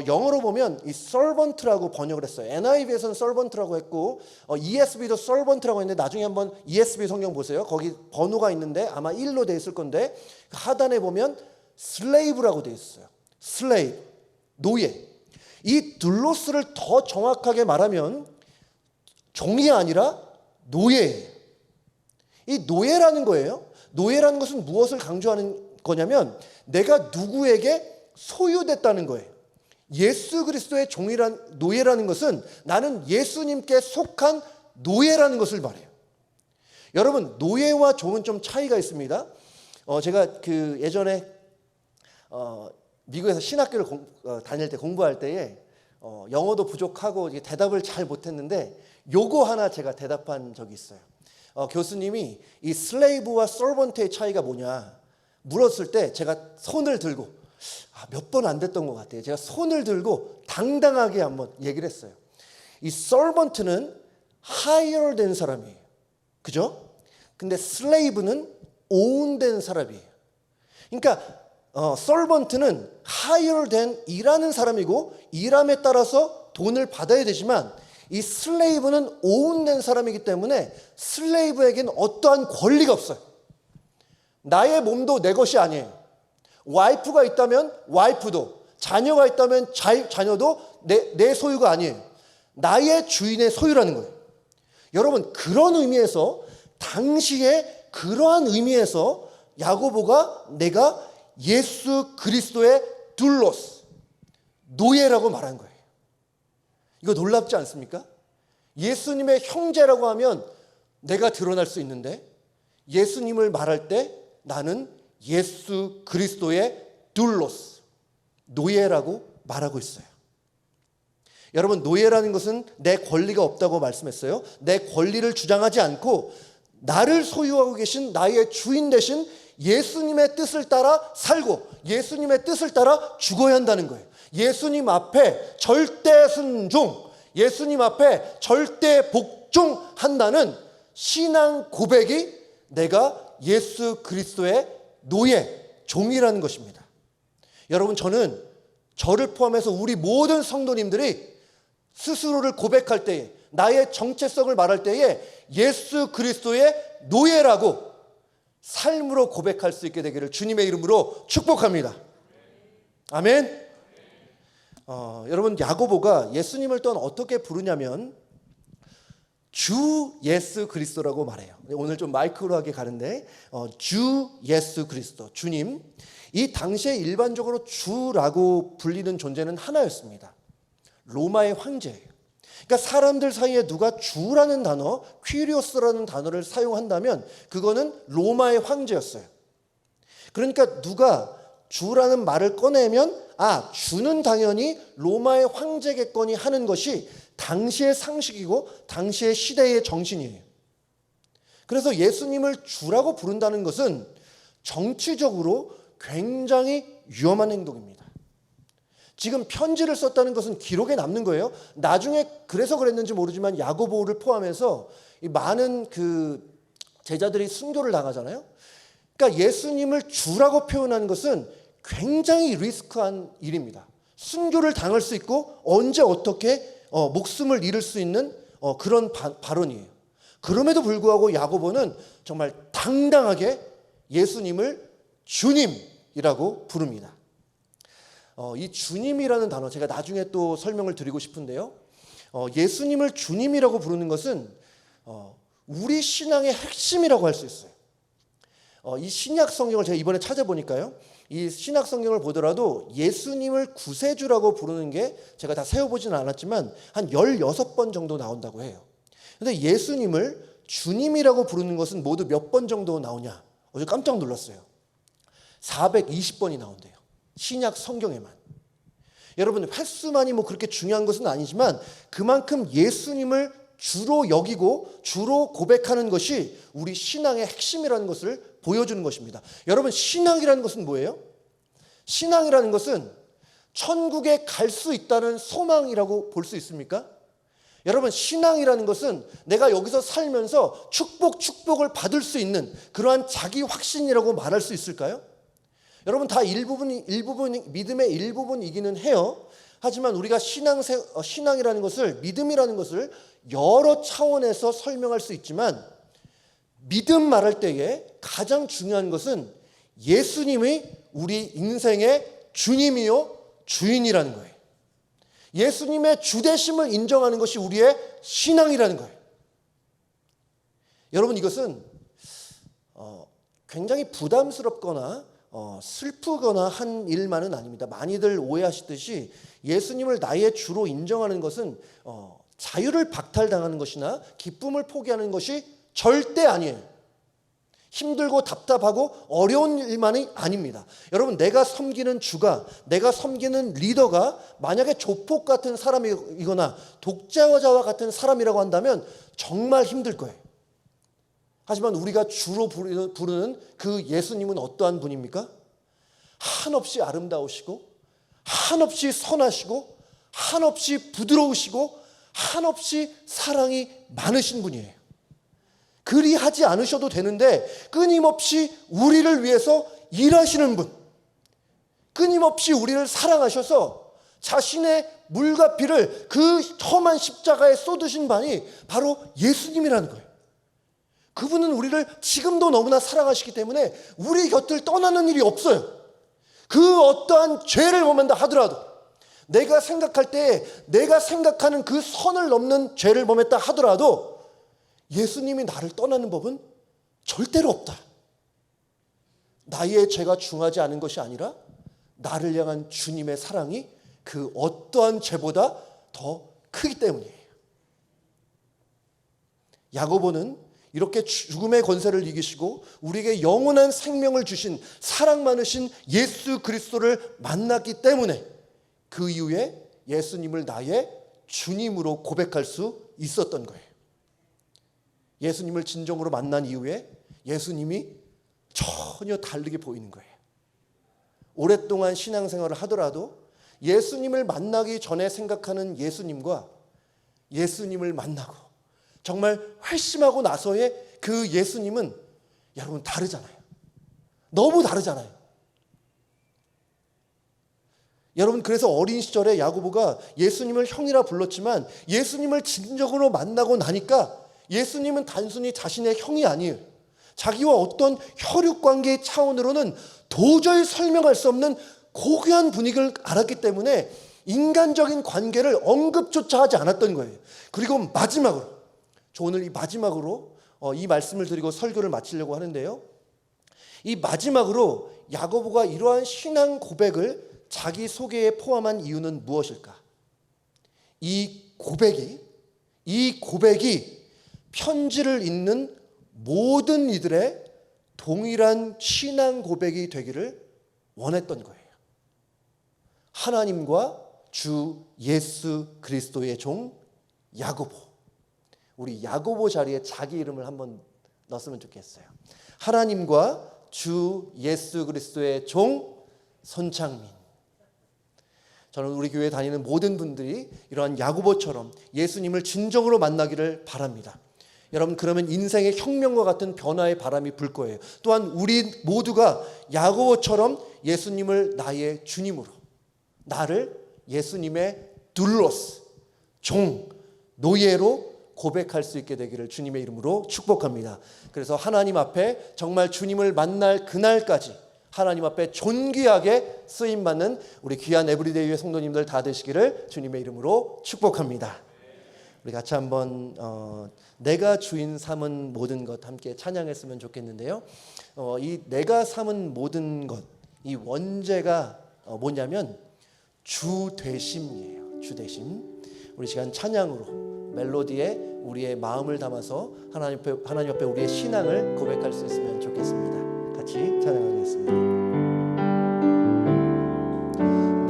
영어로 보면 이 servant라고 번역을 했어요. NIV에서는 servant라고 했고 ESV도 servant라고 했는데 나중에 한번 ESV 성경 보세요. 거기 번호가 있는데 아마 1로 돼 있을 건데 하단에 보면 slave라고 돼 있어요. slave, 노예. 이 둘로스를 더 정확하게 말하면 종이 아니라 노예예요. 이 노예라는 거예요. 노예라는 것은 무엇을 강조하는 거냐면 내가 누구에게 소유됐다는 거예요. 예수 그리스도의 노예라는 것은 나는 예수님께 속한 노예라는 것을 말해요. 여러분, 노예와 종은 좀 차이가 있습니다. 제가 예전에 미국에서 신학교를 다닐 때 공부할 때에 영어도 부족하고 대답을 잘 못했는데 요거 하나 제가 대답한 적이 있어요. 교수님이 이 슬레이브와 서번트의 차이가 뭐냐 물었을 때 제가 손을 들고 몇 번 안 됐던 것 같아요. 제가 손을 들고 당당하게 한번 얘기를 했어요. 이 서번트는 hire 된 사람이에요. 그죠? 근데 슬레이브는 own 된 사람이에요. 그러니까 서번트는 hire 된 일하는 사람이고 일함에 따라서 돈을 받아야 되지만 이 슬레이브는 own 된 사람이기 때문에 슬레이브에게는 어떠한 권리가 없어요. 나의 몸도 내 것이 아니에요. 와이프가 있다면 와이프도, 자녀가 있다면 자녀도 내 소유가 아니에요. 나의 주인의 소유라는 거예요. 여러분, 그런 의미에서 당시에 그러한 의미에서 야고보가 내가 예수 그리스도의 둘로스, 노예라고 말한 거예요. 이거 놀랍지 않습니까? 예수님의 형제라고 하면 내가 드러날 수 있는데 예수님을 말할 때 나는 예수 그리스도의 둘로스, 노예라고 말하고 있어요. 여러분, 노예라는 것은 내 권리가 없다고 말씀했어요. 내 권리를 주장하지 않고 나를 소유하고 계신 나의 주인 되신 예수님의 뜻을 따라 살고 예수님의 뜻을 따라 죽어야 한다는 거예요. 예수님 앞에 절대 순종, 예수님 앞에 절대 복종한다는 신앙 고백이 내가 예수 그리스도의 노예, 종이라는 것입니다. 여러분, 저는 저를 포함해서 우리 모든 성도님들이 스스로를 고백할 때에, 나의 정체성을 말할 때에 예수 그리스도의 노예라고 삶으로 고백할 수 있게 되기를 주님의 이름으로 축복합니다. 아멘. 여러분, 야고보가 예수님을 또한 어떻게 부르냐면 주 예수 그리스도라고 말해요. 오늘 좀 마이크로하게 가는데 주 예수 그리스도, 주님. 이 당시에 일반적으로 주라고 불리는 존재는 하나였습니다. 로마의 황제예요. 그러니까 사람들 사이에 누가 주라는 단어, 퀴리오스라는 단어를 사용한다면 그거는 로마의 황제였어요. 그러니까 누가 주라는 말을 꺼내면 주는 당연히 로마의 황제겠거니 하는 것이 당시의 상식이고 당시의 시대의 정신이에요. 그래서 예수님을 주라고 부른다는 것은 정치적으로 굉장히 위험한 행동입니다. 지금 편지를 썼다는 것은 기록에 남는 거예요. 나중에 그래서 그랬는지 모르지만 야고보를 포함해서 많은 그 제자들이 순교를 당하잖아요. 그러니까 예수님을 주라고 표현하는 것은 굉장히 리스크한 일입니다. 순교를 당할 수 있고 언제 어떻게 목숨을 잃을 수 있는 그런 발언이에요. 그럼에도 불구하고 야고보는 정말 당당하게 예수님을 주님이라고 부릅니다. 이 주님이라는 단어 제가 나중에 또 설명을 드리고 싶은데요. 예수님을 주님이라고 부르는 것은 우리 신앙의 핵심이라고 할 수 있어요. 이 신약 성경을 제가 이번에 찾아보니까요. 이 신약 성경을 보더라도 예수님을 구세주라고 부르는 게 제가 다 세어보지는 않았지만 한 16번 정도 나온다고 해요. 그런데 예수님을 주님이라고 부르는 것은 모두 몇 번 정도 나오냐? 어제 깜짝 놀랐어요. 420번이 나온대요. 신약 성경에만. 여러분, 횟수만이 그렇게 중요한 것은 아니지만 그만큼 예수님을 주로 여기고 주로 고백하는 것이 우리 신앙의 핵심이라는 것을 보여주는 것입니다. 여러분, 신앙이라는 것은 뭐예요? 신앙이라는 것은 천국에 갈 수 있다는 소망이라고 볼 수 있습니까? 여러분, 신앙이라는 것은 내가 여기서 살면서 축복을 받을 수 있는 그러한 자기 확신이라고 말할 수 있을까요? 여러분, 다 믿음의 일부분이기는 해요. 하지만 우리가 신앙이라는 것을, 믿음이라는 것을 여러 차원에서 설명할 수 있지만 믿음 말할 때에 가장 중요한 것은 예수님이 우리 인생의 주님이요 주인이라는 거예요. 예수님의 주되심을 인정하는 것이 우리의 신앙이라는 거예요. 여러분, 이것은 굉장히 부담스럽거나 슬프거나 한 일만은 아닙니다. 많이들 오해하시듯이 예수님을 나의 주로 인정하는 것은 자유를 박탈당하는 것이나 기쁨을 포기하는 것이 절대 아니에요. 힘들고 답답하고 어려운 일만이 아닙니다. 여러분, 내가 섬기는 주가, 내가 섬기는 리더가 만약에 조폭 같은 사람이거나 독재자와 같은 사람이라고 한다면 정말 힘들 거예요. 하지만 우리가 주로 부르는 그 예수님은 어떠한 분입니까? 한없이 아름다우시고 한없이 선하시고 한없이 부드러우시고 한없이 사랑이 많으신 분이에요. 그리하지 않으셔도 되는데 끊임없이 우리를 위해서 일하시는 분, 끊임없이 우리를 사랑하셔서 자신의 물과 피를 그 험한 십자가에 쏟으신 분이 바로 예수님이라는 거예요. 그분은 우리를 지금도 너무나 사랑하시기 때문에 우리 곁을 떠나는 일이 없어요. 그 어떠한 죄를 범한다 하더라도, 내가 생각할 때 내가 생각하는 그 선을 넘는 죄를 범했다 하더라도 예수님이 나를 떠나는 법은 절대로 없다. 나의 죄가 중하지 않은 것이 아니라 나를 향한 주님의 사랑이 그 어떠한 죄보다 더 크기 때문이에요. 야고보는 이렇게 죽음의 권세를 이기시고 우리에게 영원한 생명을 주신 사랑 많으신 예수 그리스도를 만났기 때문에 그 이후에 예수님을 나의 주님으로 고백할 수 있었던 거예요. 예수님을 진정으로 만난 이후에 예수님이 전혀 다르게 보이는 거예요. 오랫동안 신앙생활을 하더라도 예수님을 만나기 전에 생각하는 예수님과 예수님을 만나고 정말 회심하고 나서의 그 예수님은 여러분 다르잖아요. 너무 다르잖아요. 여러분, 그래서 어린 시절에 야고보가 예수님을 형이라 불렀지만 예수님을 진정으로 만나고 나니까 예수님은 단순히 자신의 형이 아니에요. 자기와 어떤 혈육관계의 차원으로는 도저히 설명할 수 없는 고귀한 분위기를 알았기 때문에 인간적인 관계를 언급조차 하지 않았던 거예요. 그리고 마지막으로, 저 오늘 이 마지막으로 이 말씀을 드리고 설교를 마치려고 하는데요, 이 마지막으로 야고보가 이러한 신앙 고백을 자기 소개에 포함한 이유는 무엇일까? 이 고백이 편지를 읽는 모든 이들의 동일한 신앙 고백이 되기를 원했던 거예요. 하나님과 주 예수 그리스도의 종 야고보. 우리 야고보 자리에 자기 이름을 한번 넣었으면 좋겠어요. 하나님과 주 예수 그리스도의 종 손창민. 저는 우리 교회에 다니는 모든 분들이 이러한 야고보처럼 예수님을 진정으로 만나기를 바랍니다. 여러분, 그러면 인생의 혁명과 같은 변화의 바람이 불 거예요. 또한 우리 모두가 야고보처럼 예수님을 나의 주님으로, 나를 예수님의 둘로스, 종, 노예로 고백할 수 있게 되기를 주님의 이름으로 축복합니다. 그래서 하나님 앞에 정말 주님을 만날 그날까지 하나님 앞에 존귀하게 쓰임받는 우리 귀한 에브리데이의 성도님들 다 되시기를 주님의 이름으로 축복합니다. 우리 같이 한번 내가 주인 삼은 모든 것 함께 찬양했으면 좋겠는데요. 이 내가 삼은 모든 것, 이 원제가 뭐냐면 주 되심이에요. 주 되심. 우리 시간 찬양으로 멜로디에 우리의 마음을 담아서 하나님 앞에 우리의 신앙을 고백할 수 있으면 좋겠습니다. 같이 찬양하겠습니다.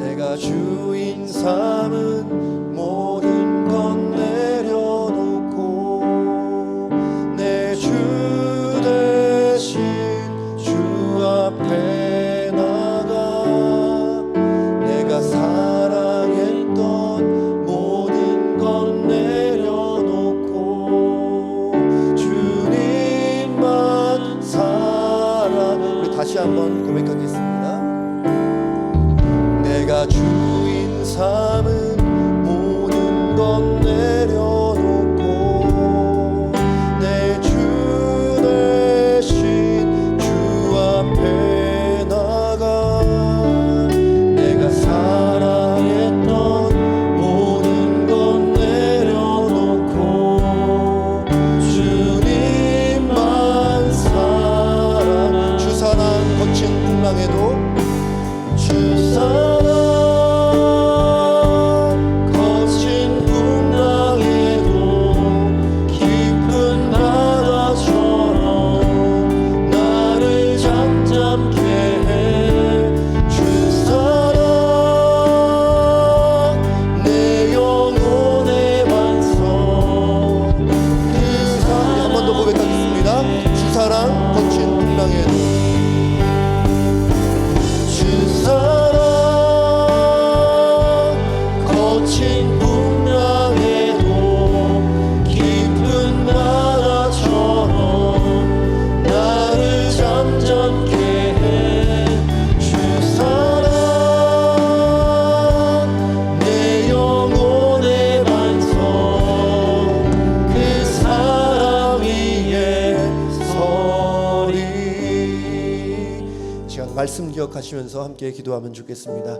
내가 주인 삼은 모든 건 내려놓고 내 주 대신 주 앞에 나가 내가 사랑했던 모든 건 내려놓고 주님만 사랑. 다시 한번 고백하겠습니다. 내가 주인 삼은 모든 건 내려놓고 내 주 대신 주 앞에 나가 내가 사랑했던 모든 건 내려놓고 주님만 사랑. 주 사랑 거친 풍랑에도 주 사랑 거친 풍랑에도 깊은 바다처럼 나를 잠잠케 해. 주 사랑 내 영혼의 반석. 그 사랑. 한 번 더 고백하겠습니다. 주 사랑 거친 풍랑에도 거친 풍랑에도 깊은 바다처럼 나를 잠잠케 해. 주 사랑 내 영혼의 반석. 그 사랑 위에 서리. 시간 말씀 기억하시면서 함께 기도하면 좋겠습니다.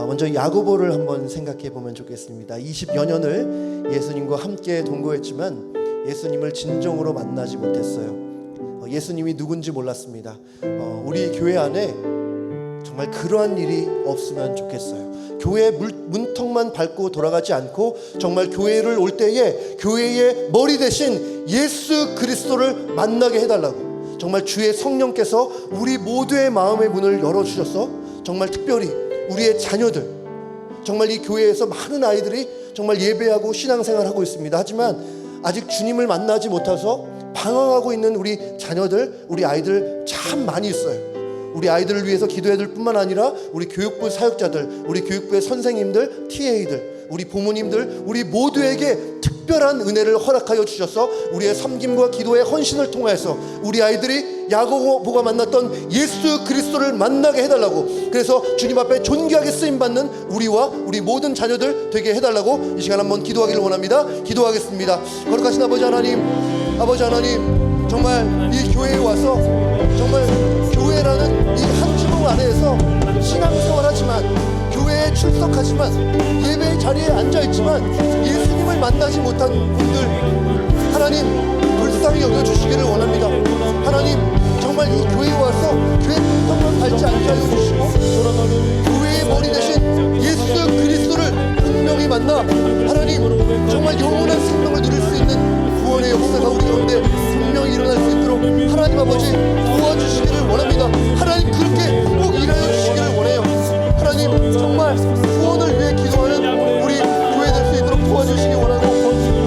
먼저 야고보를 한번 생각해 보면 좋겠습니다. 20여 년을 예수님과 함께 동거했지만 예수님을 진정으로 만나지 못했어요. 예수님이 누군지 몰랐습니다. 우리 교회 안에 정말 그러한 일이 없으면 좋겠어요. 교회 문턱만 밟고 돌아가지 않고 정말 교회를 올 때에 교회의 머리 대신 예수 그리스도를 만나게 해달라고, 정말 주의 성령께서 우리 모두의 마음의 문을 열어주셔서 정말 특별히 우리의 자녀들, 정말 이 교회에서 많은 아이들이 정말 예배하고 신앙생활하고 있습니다. 하지만 아직 주님을 만나지 못해서 방황하고 있는 우리 자녀들, 우리 아이들 참 많이 있어요. 우리 아이들을 위해서 기도해야 될 뿐만 아니라 우리 교육부 사역자들, 우리 교육부의 선생님들, TA들, 우리 부모님들, 우리 모두에게 특별한 은혜를 허락하여 주셔서 우리의 섬김과 기도의 헌신을 통해서 우리 아이들이 야고보가 만났던 예수 그리스도를 만나게 해달라고, 그래서 주님 앞에 존귀하게 쓰임받는 우리와 우리 모든 자녀들 되게 해달라고 이 시간 한번 기도하기를 원합니다. 기도하겠습니다. 거룩하신 아버지 하나님, 아버지 하나님, 정말 이 교회에 와서 정말 교회라는 이 한 주먹 안에서 신앙생활하지만, 교회에 출석하지만, 예배의 자리에 앉아있지만 예수님을 만나지 못한 분들 하나님 불쌍히 여겨주시기를 원합니다. 하나님 정말 이 교회에 와서 교회 문턱만 밟지 않게 하여 주시고 교회의 머리 대신 예수 그리스도를 분명히 만나 하나님 정말 영원한 생명을 누릴 수 있는 구원의 역사가 우리 가운데 분명히 일어날 수 있도록 하나님 아버지 도와주시기를 원합니다. 하나님 그렇게 꼭 일하여 주시기를 원해요. 하나님 정말 구원을 위해 기도하는 우리 교회 될 수 있도록 도와주시기 원하고,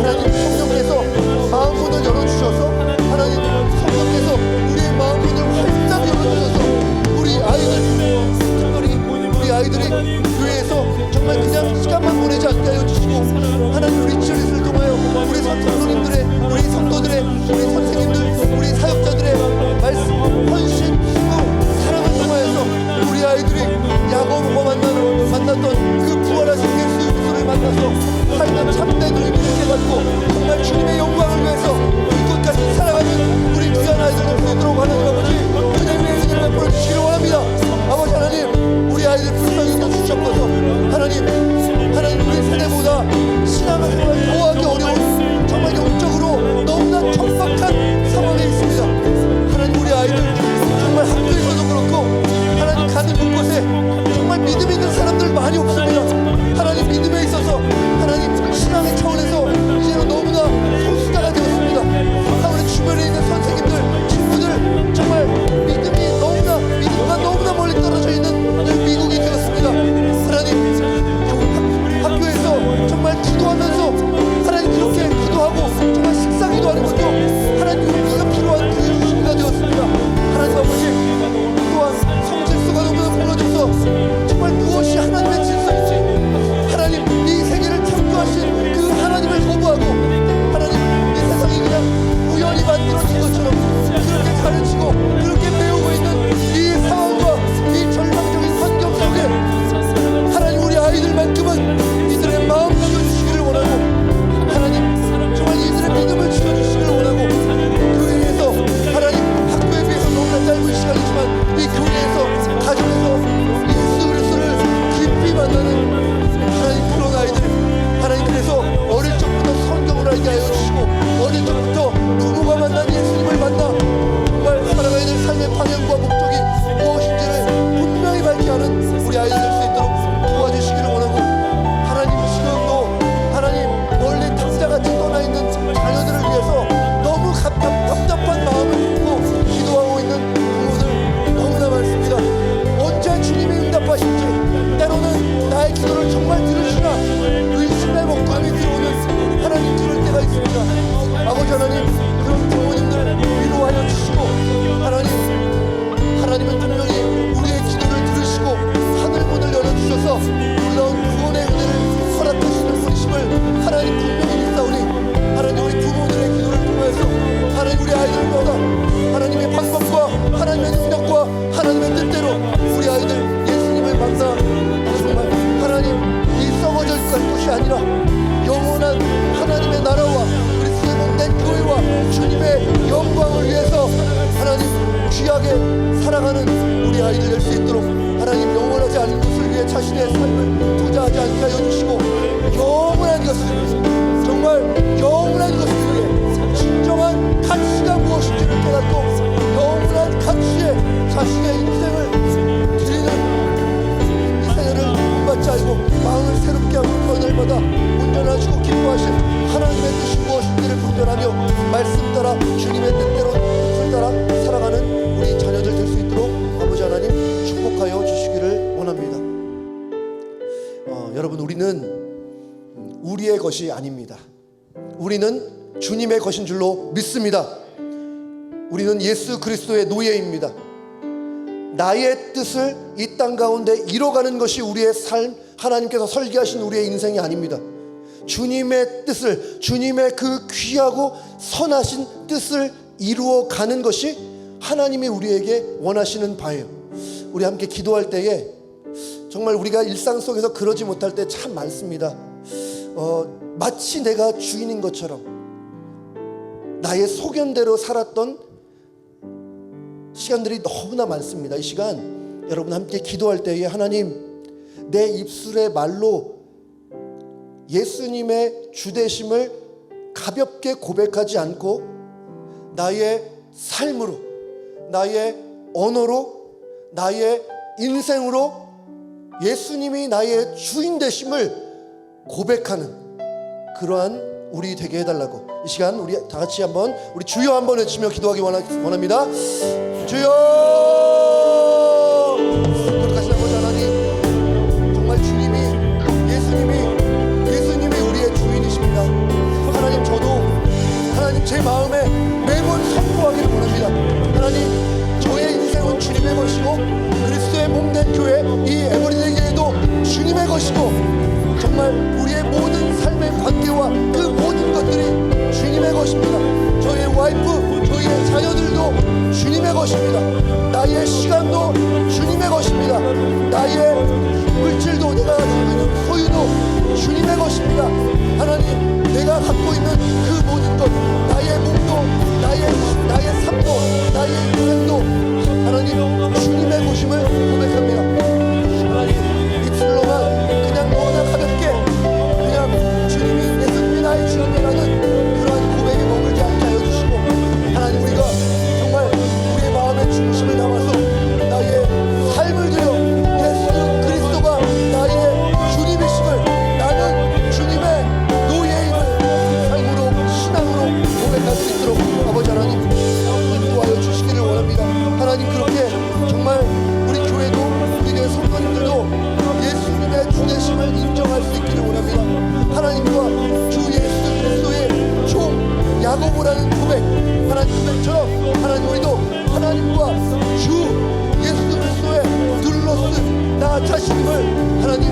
하나님 성령께서 마음 문을 열어주셔서, 하나님 성령께서 우리의 마음 문을 활짝 열어주셔서 우리 아이들, 특별히 우리 아이들이 교회에서 정말 그냥 시간만 보내지 않게 하여 주시고, 하나님 우리 치어리스를 통하여 우리 성도님들의, 우리 성도들의, 우리 선생님들, 우리 사역자들의 말씀, 헌신, 수고, 사랑을 통하여서 우리 아이들이 야고보가 만났던 그 부활하신 예수 그리스도를 만나서 삶의 참된 의미를 깨닫고 정말 주님의 영광을 위해서 이곳까지 살아가는 우리 귀한 아이들 될 수 있도록 하나님 아버지 주님의 은혜를 베풀어 주시기를 원합니다. 아버지 하나님 우리 아이들 불쌍히 여겨주셨소서. 하나님 우리 세대보다 신앙을 더하기 어려운 정말 영적으로 너무나 척박한 상황에 있습니다. 하나님 우리 아이들 정말 학교에서도 그렇고 하나님 가는 곳곳에 정말 믿음 있는 사람들 많이 없습니다. 하나님 믿음에 있어서 하나님 신앙의 차원에서 이제는 너무나 소수자가 되었습니다. 우리 주변에 있는 선생님들, 친구들 정말 믿음과 너무나 멀리 떨어져 있는 이 미국이 되었습니다. 하나님 학교에서 정말 기도하면서 하나님 그렇게 기도하고 정말 식사 기도하는 것도 하나님 우리가 필요한 그 시기가 되었습니다. 하나님 아버지 또한 성질서가 너무나 무너져서 정말 무엇이 하나님의 질서인지, 하나님 이 세계를 창조하신 그 하나님을 거부하고 하나님 이 세상이 그냥 우연히 만들어진 것처럼 그렇게 가르치고 그렇게 배우고 있는 이 상황과 이 절망적인 환경 속에 하나님 우리 아이들만큼은 이들의 마음 주시기를 원하고, 하나님 정말 이들의 믿음을 주시기를 원하고, 교회에서 하나님 학교에 비해서 너무나 짧은 시간이지만 이 교회에서 가정에서 예수 그리스도를 깊이 만나는 하나님 그런 아이들, 하나님 그래서 어릴 적부터 성경을 알게 하여 주시고 어릴 적부터 부모가 만난 예수님을 만나 정말 살아가야 될 삶의 방향과 목적이 무엇인지를 분명히 밝게 하는 우리 아이들 될 수 있도록 도와주시기를 원하고, 하나님 지금도 하나님 멀리 탁자같이 떠나있는 자녀들을 위해서 너무 답답한 마음을 품고 기도하고 있는 부모들 너무나 많습니다. 언제 주님이 응답하실지, 때로는 나의 기도를 정말 들으시나 의심의 목걸음이 들어오는 하나님 들을 때가 있습니다. 아버지 하나님 그런 부모님들 위로하여 주시고, 하나님은 분명히 우리의 기도를 들으시고 하늘 문을 열어주셔서 놀라운 구원의 은혜를 허락하시는 분이심을 하나님 분명히 믿사오니, 하나님 우리 부모들의 기도를 통해서 하나님 우리 아이들마다 하나님의 방법과 하나님의 능력과 하나님의 뜻대로 우리 아이들 예수님을 만나 정말 하나님 이 썩어질 것이 아니라 영원한 하나님의 나라와 그리스도의 몸된 교회와 주님의 영광을 위해서 하나님 귀하게 살아가는 우리 아이들 될 수 있도록 하나님 영원하지 않은 것을 위해 자신의 삶을 투자하지 않게 하여 주시고, 영원한 것을, 정말 영원한 것을 위해 진정한 가치가 무엇인지를 깨닫고 영원한 가치에 자신의 인생을 드리는 이 세대를 본받지 알고 우리는 우리의 것이 아닙니다. 우리는 주님의 것인 줄로 믿습니다. 우리는 예수 그리스도의 노예입니다. 나의 뜻을 이 땅 가운데 이뤄가는 것이 우리의 삶, 하나님께서 설계하신 우리의 인생이 아닙니다. 주님의 뜻을, 주님의 그 귀하고 선하신 뜻을 이루어가는 것이 하나님이 우리에게 원하시는 바예요. 우리 함께 기도할 때에 정말 우리가 일상 속에서 그러지 못할 때 참 많습니다. 마치 내가 주인인 것처럼 나의 소견대로 살았던 시간들이 너무나 많습니다. 이 시간 여러분 함께 기도할 때에 하나님, 내 입술의 말로 예수님의 주되심을 가볍게 고백하지 않고 나의 삶으로, 나의 언어로, 나의 인생으로 예수님이 나의 주인 되심을 고백하는 그러한 우리 되게 해달라고 이 시간 우리 다 같이 한번 우리 주여 한번 외치며 기도하기 원합니다. 주여! 거룩하신 아버지 하나님, 정말 예수님이 우리의 주인이십니다. 하나님, 저도 하나님 제 마음에 매번 선포하기를 원합니다. 하나님, 저의 인생은 주님의 것이고 그리스도의 몸된 교회 이 에버리데이 교회도 주님의 것이고 정말 우리의 모든 삶의 관계와 그 모든 것들이 주님의 것입니다. 저의 와이프, 저희의 자녀들도 주님의 것입니다. 나의 시간도 주님의 것입니다. 나의 물질도, 내가 가지고 있는 소유도 주님의 것입니다. 하나님, 내가 갖고 있는 그 모든 것, 나의 몸도, 나의 삶도, 나의 인생도 하나님 주님의 것임을 고백합니다. 하나님, 입술로만 그냥 너무나 가볍게 그냥 예수님이 나의 주님이라는 그러한 고백에 머물지 않게 하여 주시고, 하나님, 우리가 정말 우리의 마음의 중심을 담아서 나의 삶을 들여 예수 그리스도가 나의 주님이심을, 나는 주님의 노예임을 삶으로, 신앙으로 고백할 수 있도록 아버지 하나님 인도하여 주시기를 원합니다. 하나님, 그렇게 정말 우리 교회도, 우리 교회 성도님들도 예수님의 주되심을 인정할 수 있기를 원합니다. 하나님과 주 예수 그리스도의 종 야고보라는 고백, 하나님 고백처럼 하나님, 우리도 하나님과 주 예수 그리스도의 둘러쓰 나 자신임을 하나님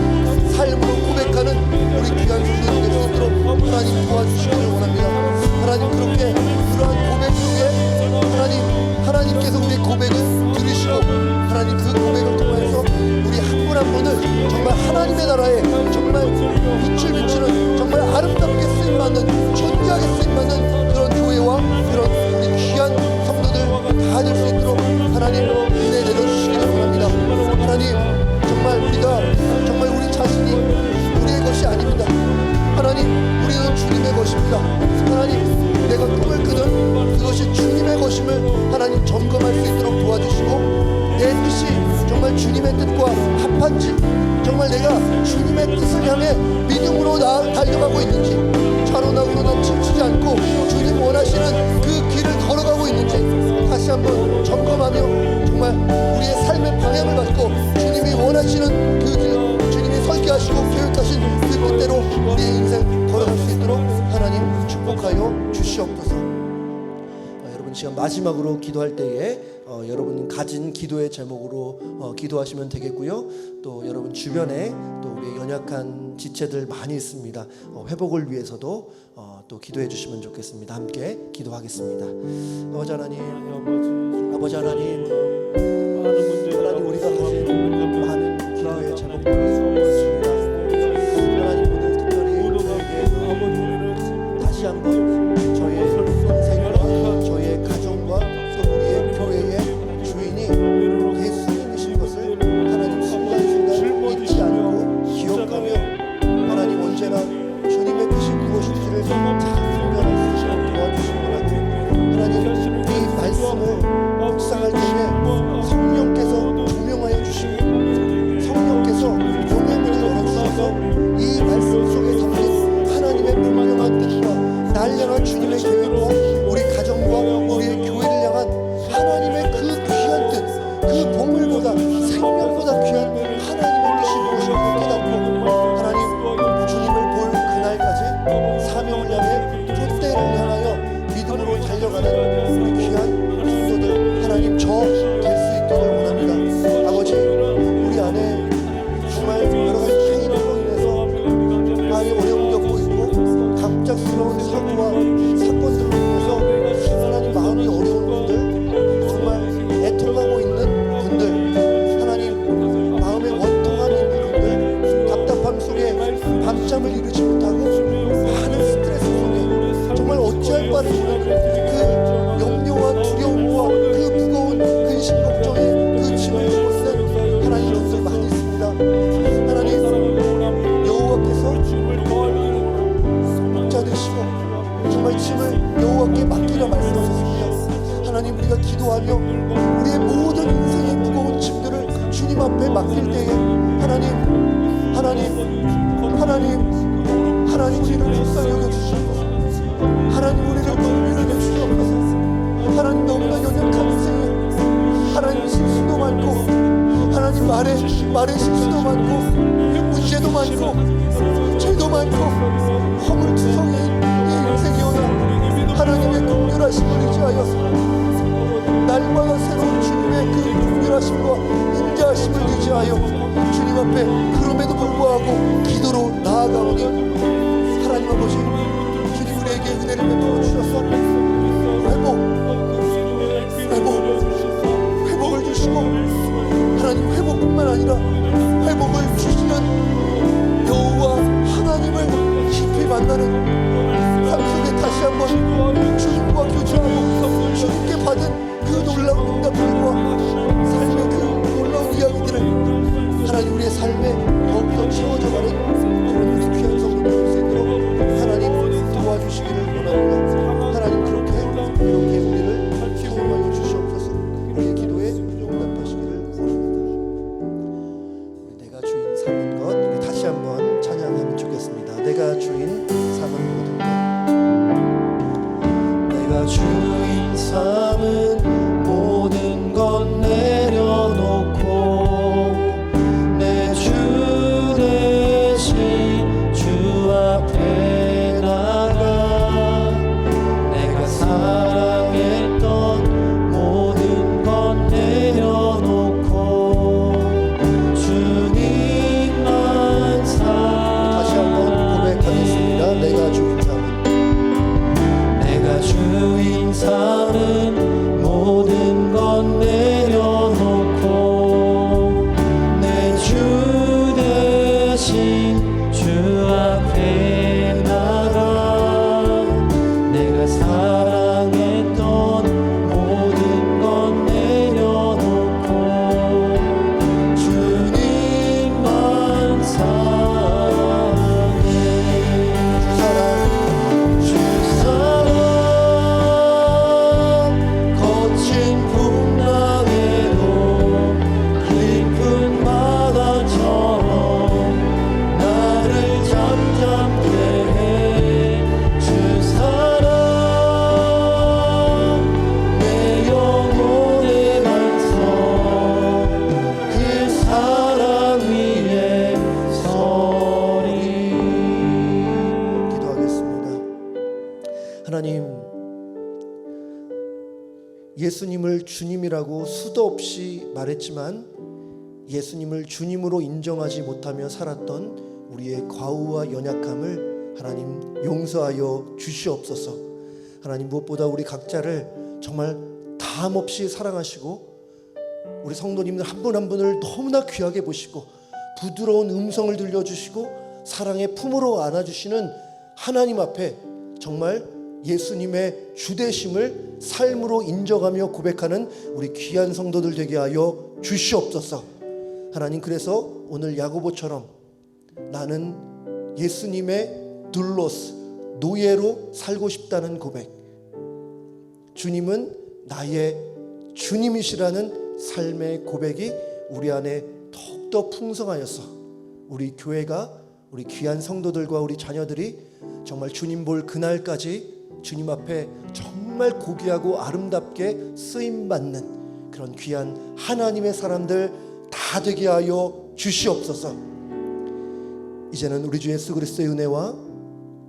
삶으로 고백하는 우리 귀한 성도들 될 수 있도록 하나님 도와주시기를 원합니다. 하나님, 그렇게 그러한 고백 속에 하나님께서 우리의 고백을 들으시고 하나님 그 고백을 통해서 우리 한 분 한 분을 정말 하나님의 나라에 정말 빛을 비추는 정말 아름답게 쓰임받는, 존귀하게 쓰임받는 그런 교회와 그런 우리 귀한 성도들 다 될 수 있도록 하나님 은혜 내려주시기를 원합니다. 하나님, 정말 우리가 정말 우리 자신이 우리의 것이 아닙니다. 하나님, 우리는 주님의 것입니다. 하나님, 내가 꿈을 꾸는 그것이 주님의 것임을 하나님 점검할 수 있도록 도와주시고, 내 뜻이 정말 주님의 뜻과 합한지, 정말 내가 주님의 뜻을 향해 믿음으로 달려가고 있는지, 좌로나우로 난 춤추지 않고 주님 원하시는 그 길을 걸어가고 있는지 다시 한번 점검하며 정말 우리의 삶의 방향을 받고 주님이 원하시는 그 길, 주님이 설계하시고 계획하신 그 뜻대로 우리의 인생 걸어갈 수 있도록 하나님 축복하여 주시옵소서. 여러분, 지금 마지막으로 기도할 때에 여러분 가진 기도의 제목으로 기도하시면 되겠고요. 또 여러분 주변에 또 우리의 연약한 지체들 많이 있습니다. 회복을 위해서도 또 기도해 주시면 좋겠습니다. 함께 기도하겠습니다. 아버지 하나님, 하나님, 우리가 가진 많은 기도의 제목들이 있습니다. 하나님, 오늘 특별히 저에게 다시 한번 저의 인생과 저의 가정과 또 우리의 교회의 주인이 예수님이신 것을 하나님 순간순간 잊지 않고 기억하며 하나님 언제나 주님의 뜻이 무엇인지를 잘 분별할 수 있도록 도와주시고, 하나님 이 말씀을 묵상할 때에 성령께서 주님 앞에 맡길 때에 하나님 우리를 불쌍히 여겨주시고 하나님 우리를 긍휼히 여주시옵소서. 하나님 너무나 연약한 인생이에요. 하나님 실수도 많고 하나님 말에 실수도 많고 문제도 많고 죄도 많고 허물투성이인 이 인생이오나 하나님의 긍휼하심을 의지하여 날마다 새로운 주님의 그 긍휼하심과 인자하심을 의지하여 주님 앞에 그럼에도 불구하고 기도로 나아가오니 하나님 아버지 주님 우리에게 은혜를 베풀어 주셔서 회복을 주시고 하나님 회복뿐만 아니라 회복을 주시는 여호와 하나님을 깊이 만나는 삶 속에 다시 한번 주님과 교제하고 주님께 받은 그 놀라운 응답들과 삶의 그 놀라운 이야기들을 하나님 우리의 삶에 더욱더 채워져가는 그런 우리 귀한 성도들 될 수 있도록 하나님 도와주시기를 원합니다. 하나님 그렇게 우리를 사용하여 주시옵소서. 우리의 기도에 응답하시기를 원합니다. 내가 주인 삼은 것 우리 다시 한번 찬양하면 좋겠습니다. 내가 주인 삼은 모든 것 내가 주인 삼은 모든 것 내려놓고 내 주 대신 주 앞에 나가 내가 사랑했던 모든 것 내려놓고 주님만 다시 한번 고백하겠습니다. 내가 주인 삼은 모든 것 내려놓고 내 주 대신 주 앞에 나가 내가 사랑했던 모든 것 내려놓고 주님만 사랑해. 주 사랑 거친 풍랑에도 깊은 바다처럼 나를 잠잠케 해. 주 사랑 내 영혼의 반석 그 사랑 위에 서리. 기도하겠습니다. 하나님 예수님을 주님이라고 수도 없이 말했지만 예수님을 주님으로 인정하지 못하며 살았던 우리의 과오와 연약함을 하나님 용서하여 주시옵소서. 하나님 무엇보다 우리 각자를 정말 다함없이 사랑하시고 우리 성도님들 한 분 한 분을 너무나 귀하게 보시고 부드러운 음성을 들려주시고 사랑의 품으로 안아주시는 하나님 앞에 정말 예수님의 주되심을 삶으로 인정하며 고백하는 우리 귀한 성도들 되게 하여 주시옵소서. 하나님 그래서 오늘 야고보처럼 나는 예수님의 둘로스 노예로 살고 싶다는 고백, 주님은 나의 주님이시라는 삶의 고백이 우리 안에 더욱더 풍성하여서 우리 교회가 우리 귀한 성도들과 우리 자녀들이 정말 주님 볼 그날까지 주님 앞에 정말 고귀하고 아름답게 쓰임받는 그런 귀한 하나님의 사람들 다 되게 하여 주시옵소서. 이제는 우리 주 예수 그리스도의 은혜와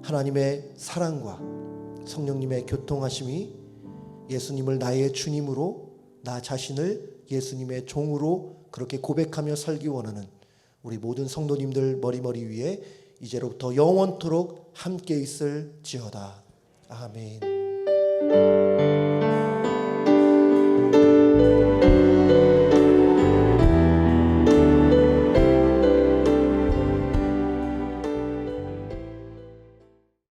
하나님의 사랑과 성령님의 교통하심이 예수님을 나의 주님으로 나 자신을 예수님의 종으로 그렇게 고백하며 살기 원하는 우리 모든 성도님들 머리 위에 이제로부터 영원토록 함께 있을지어다. 아멘.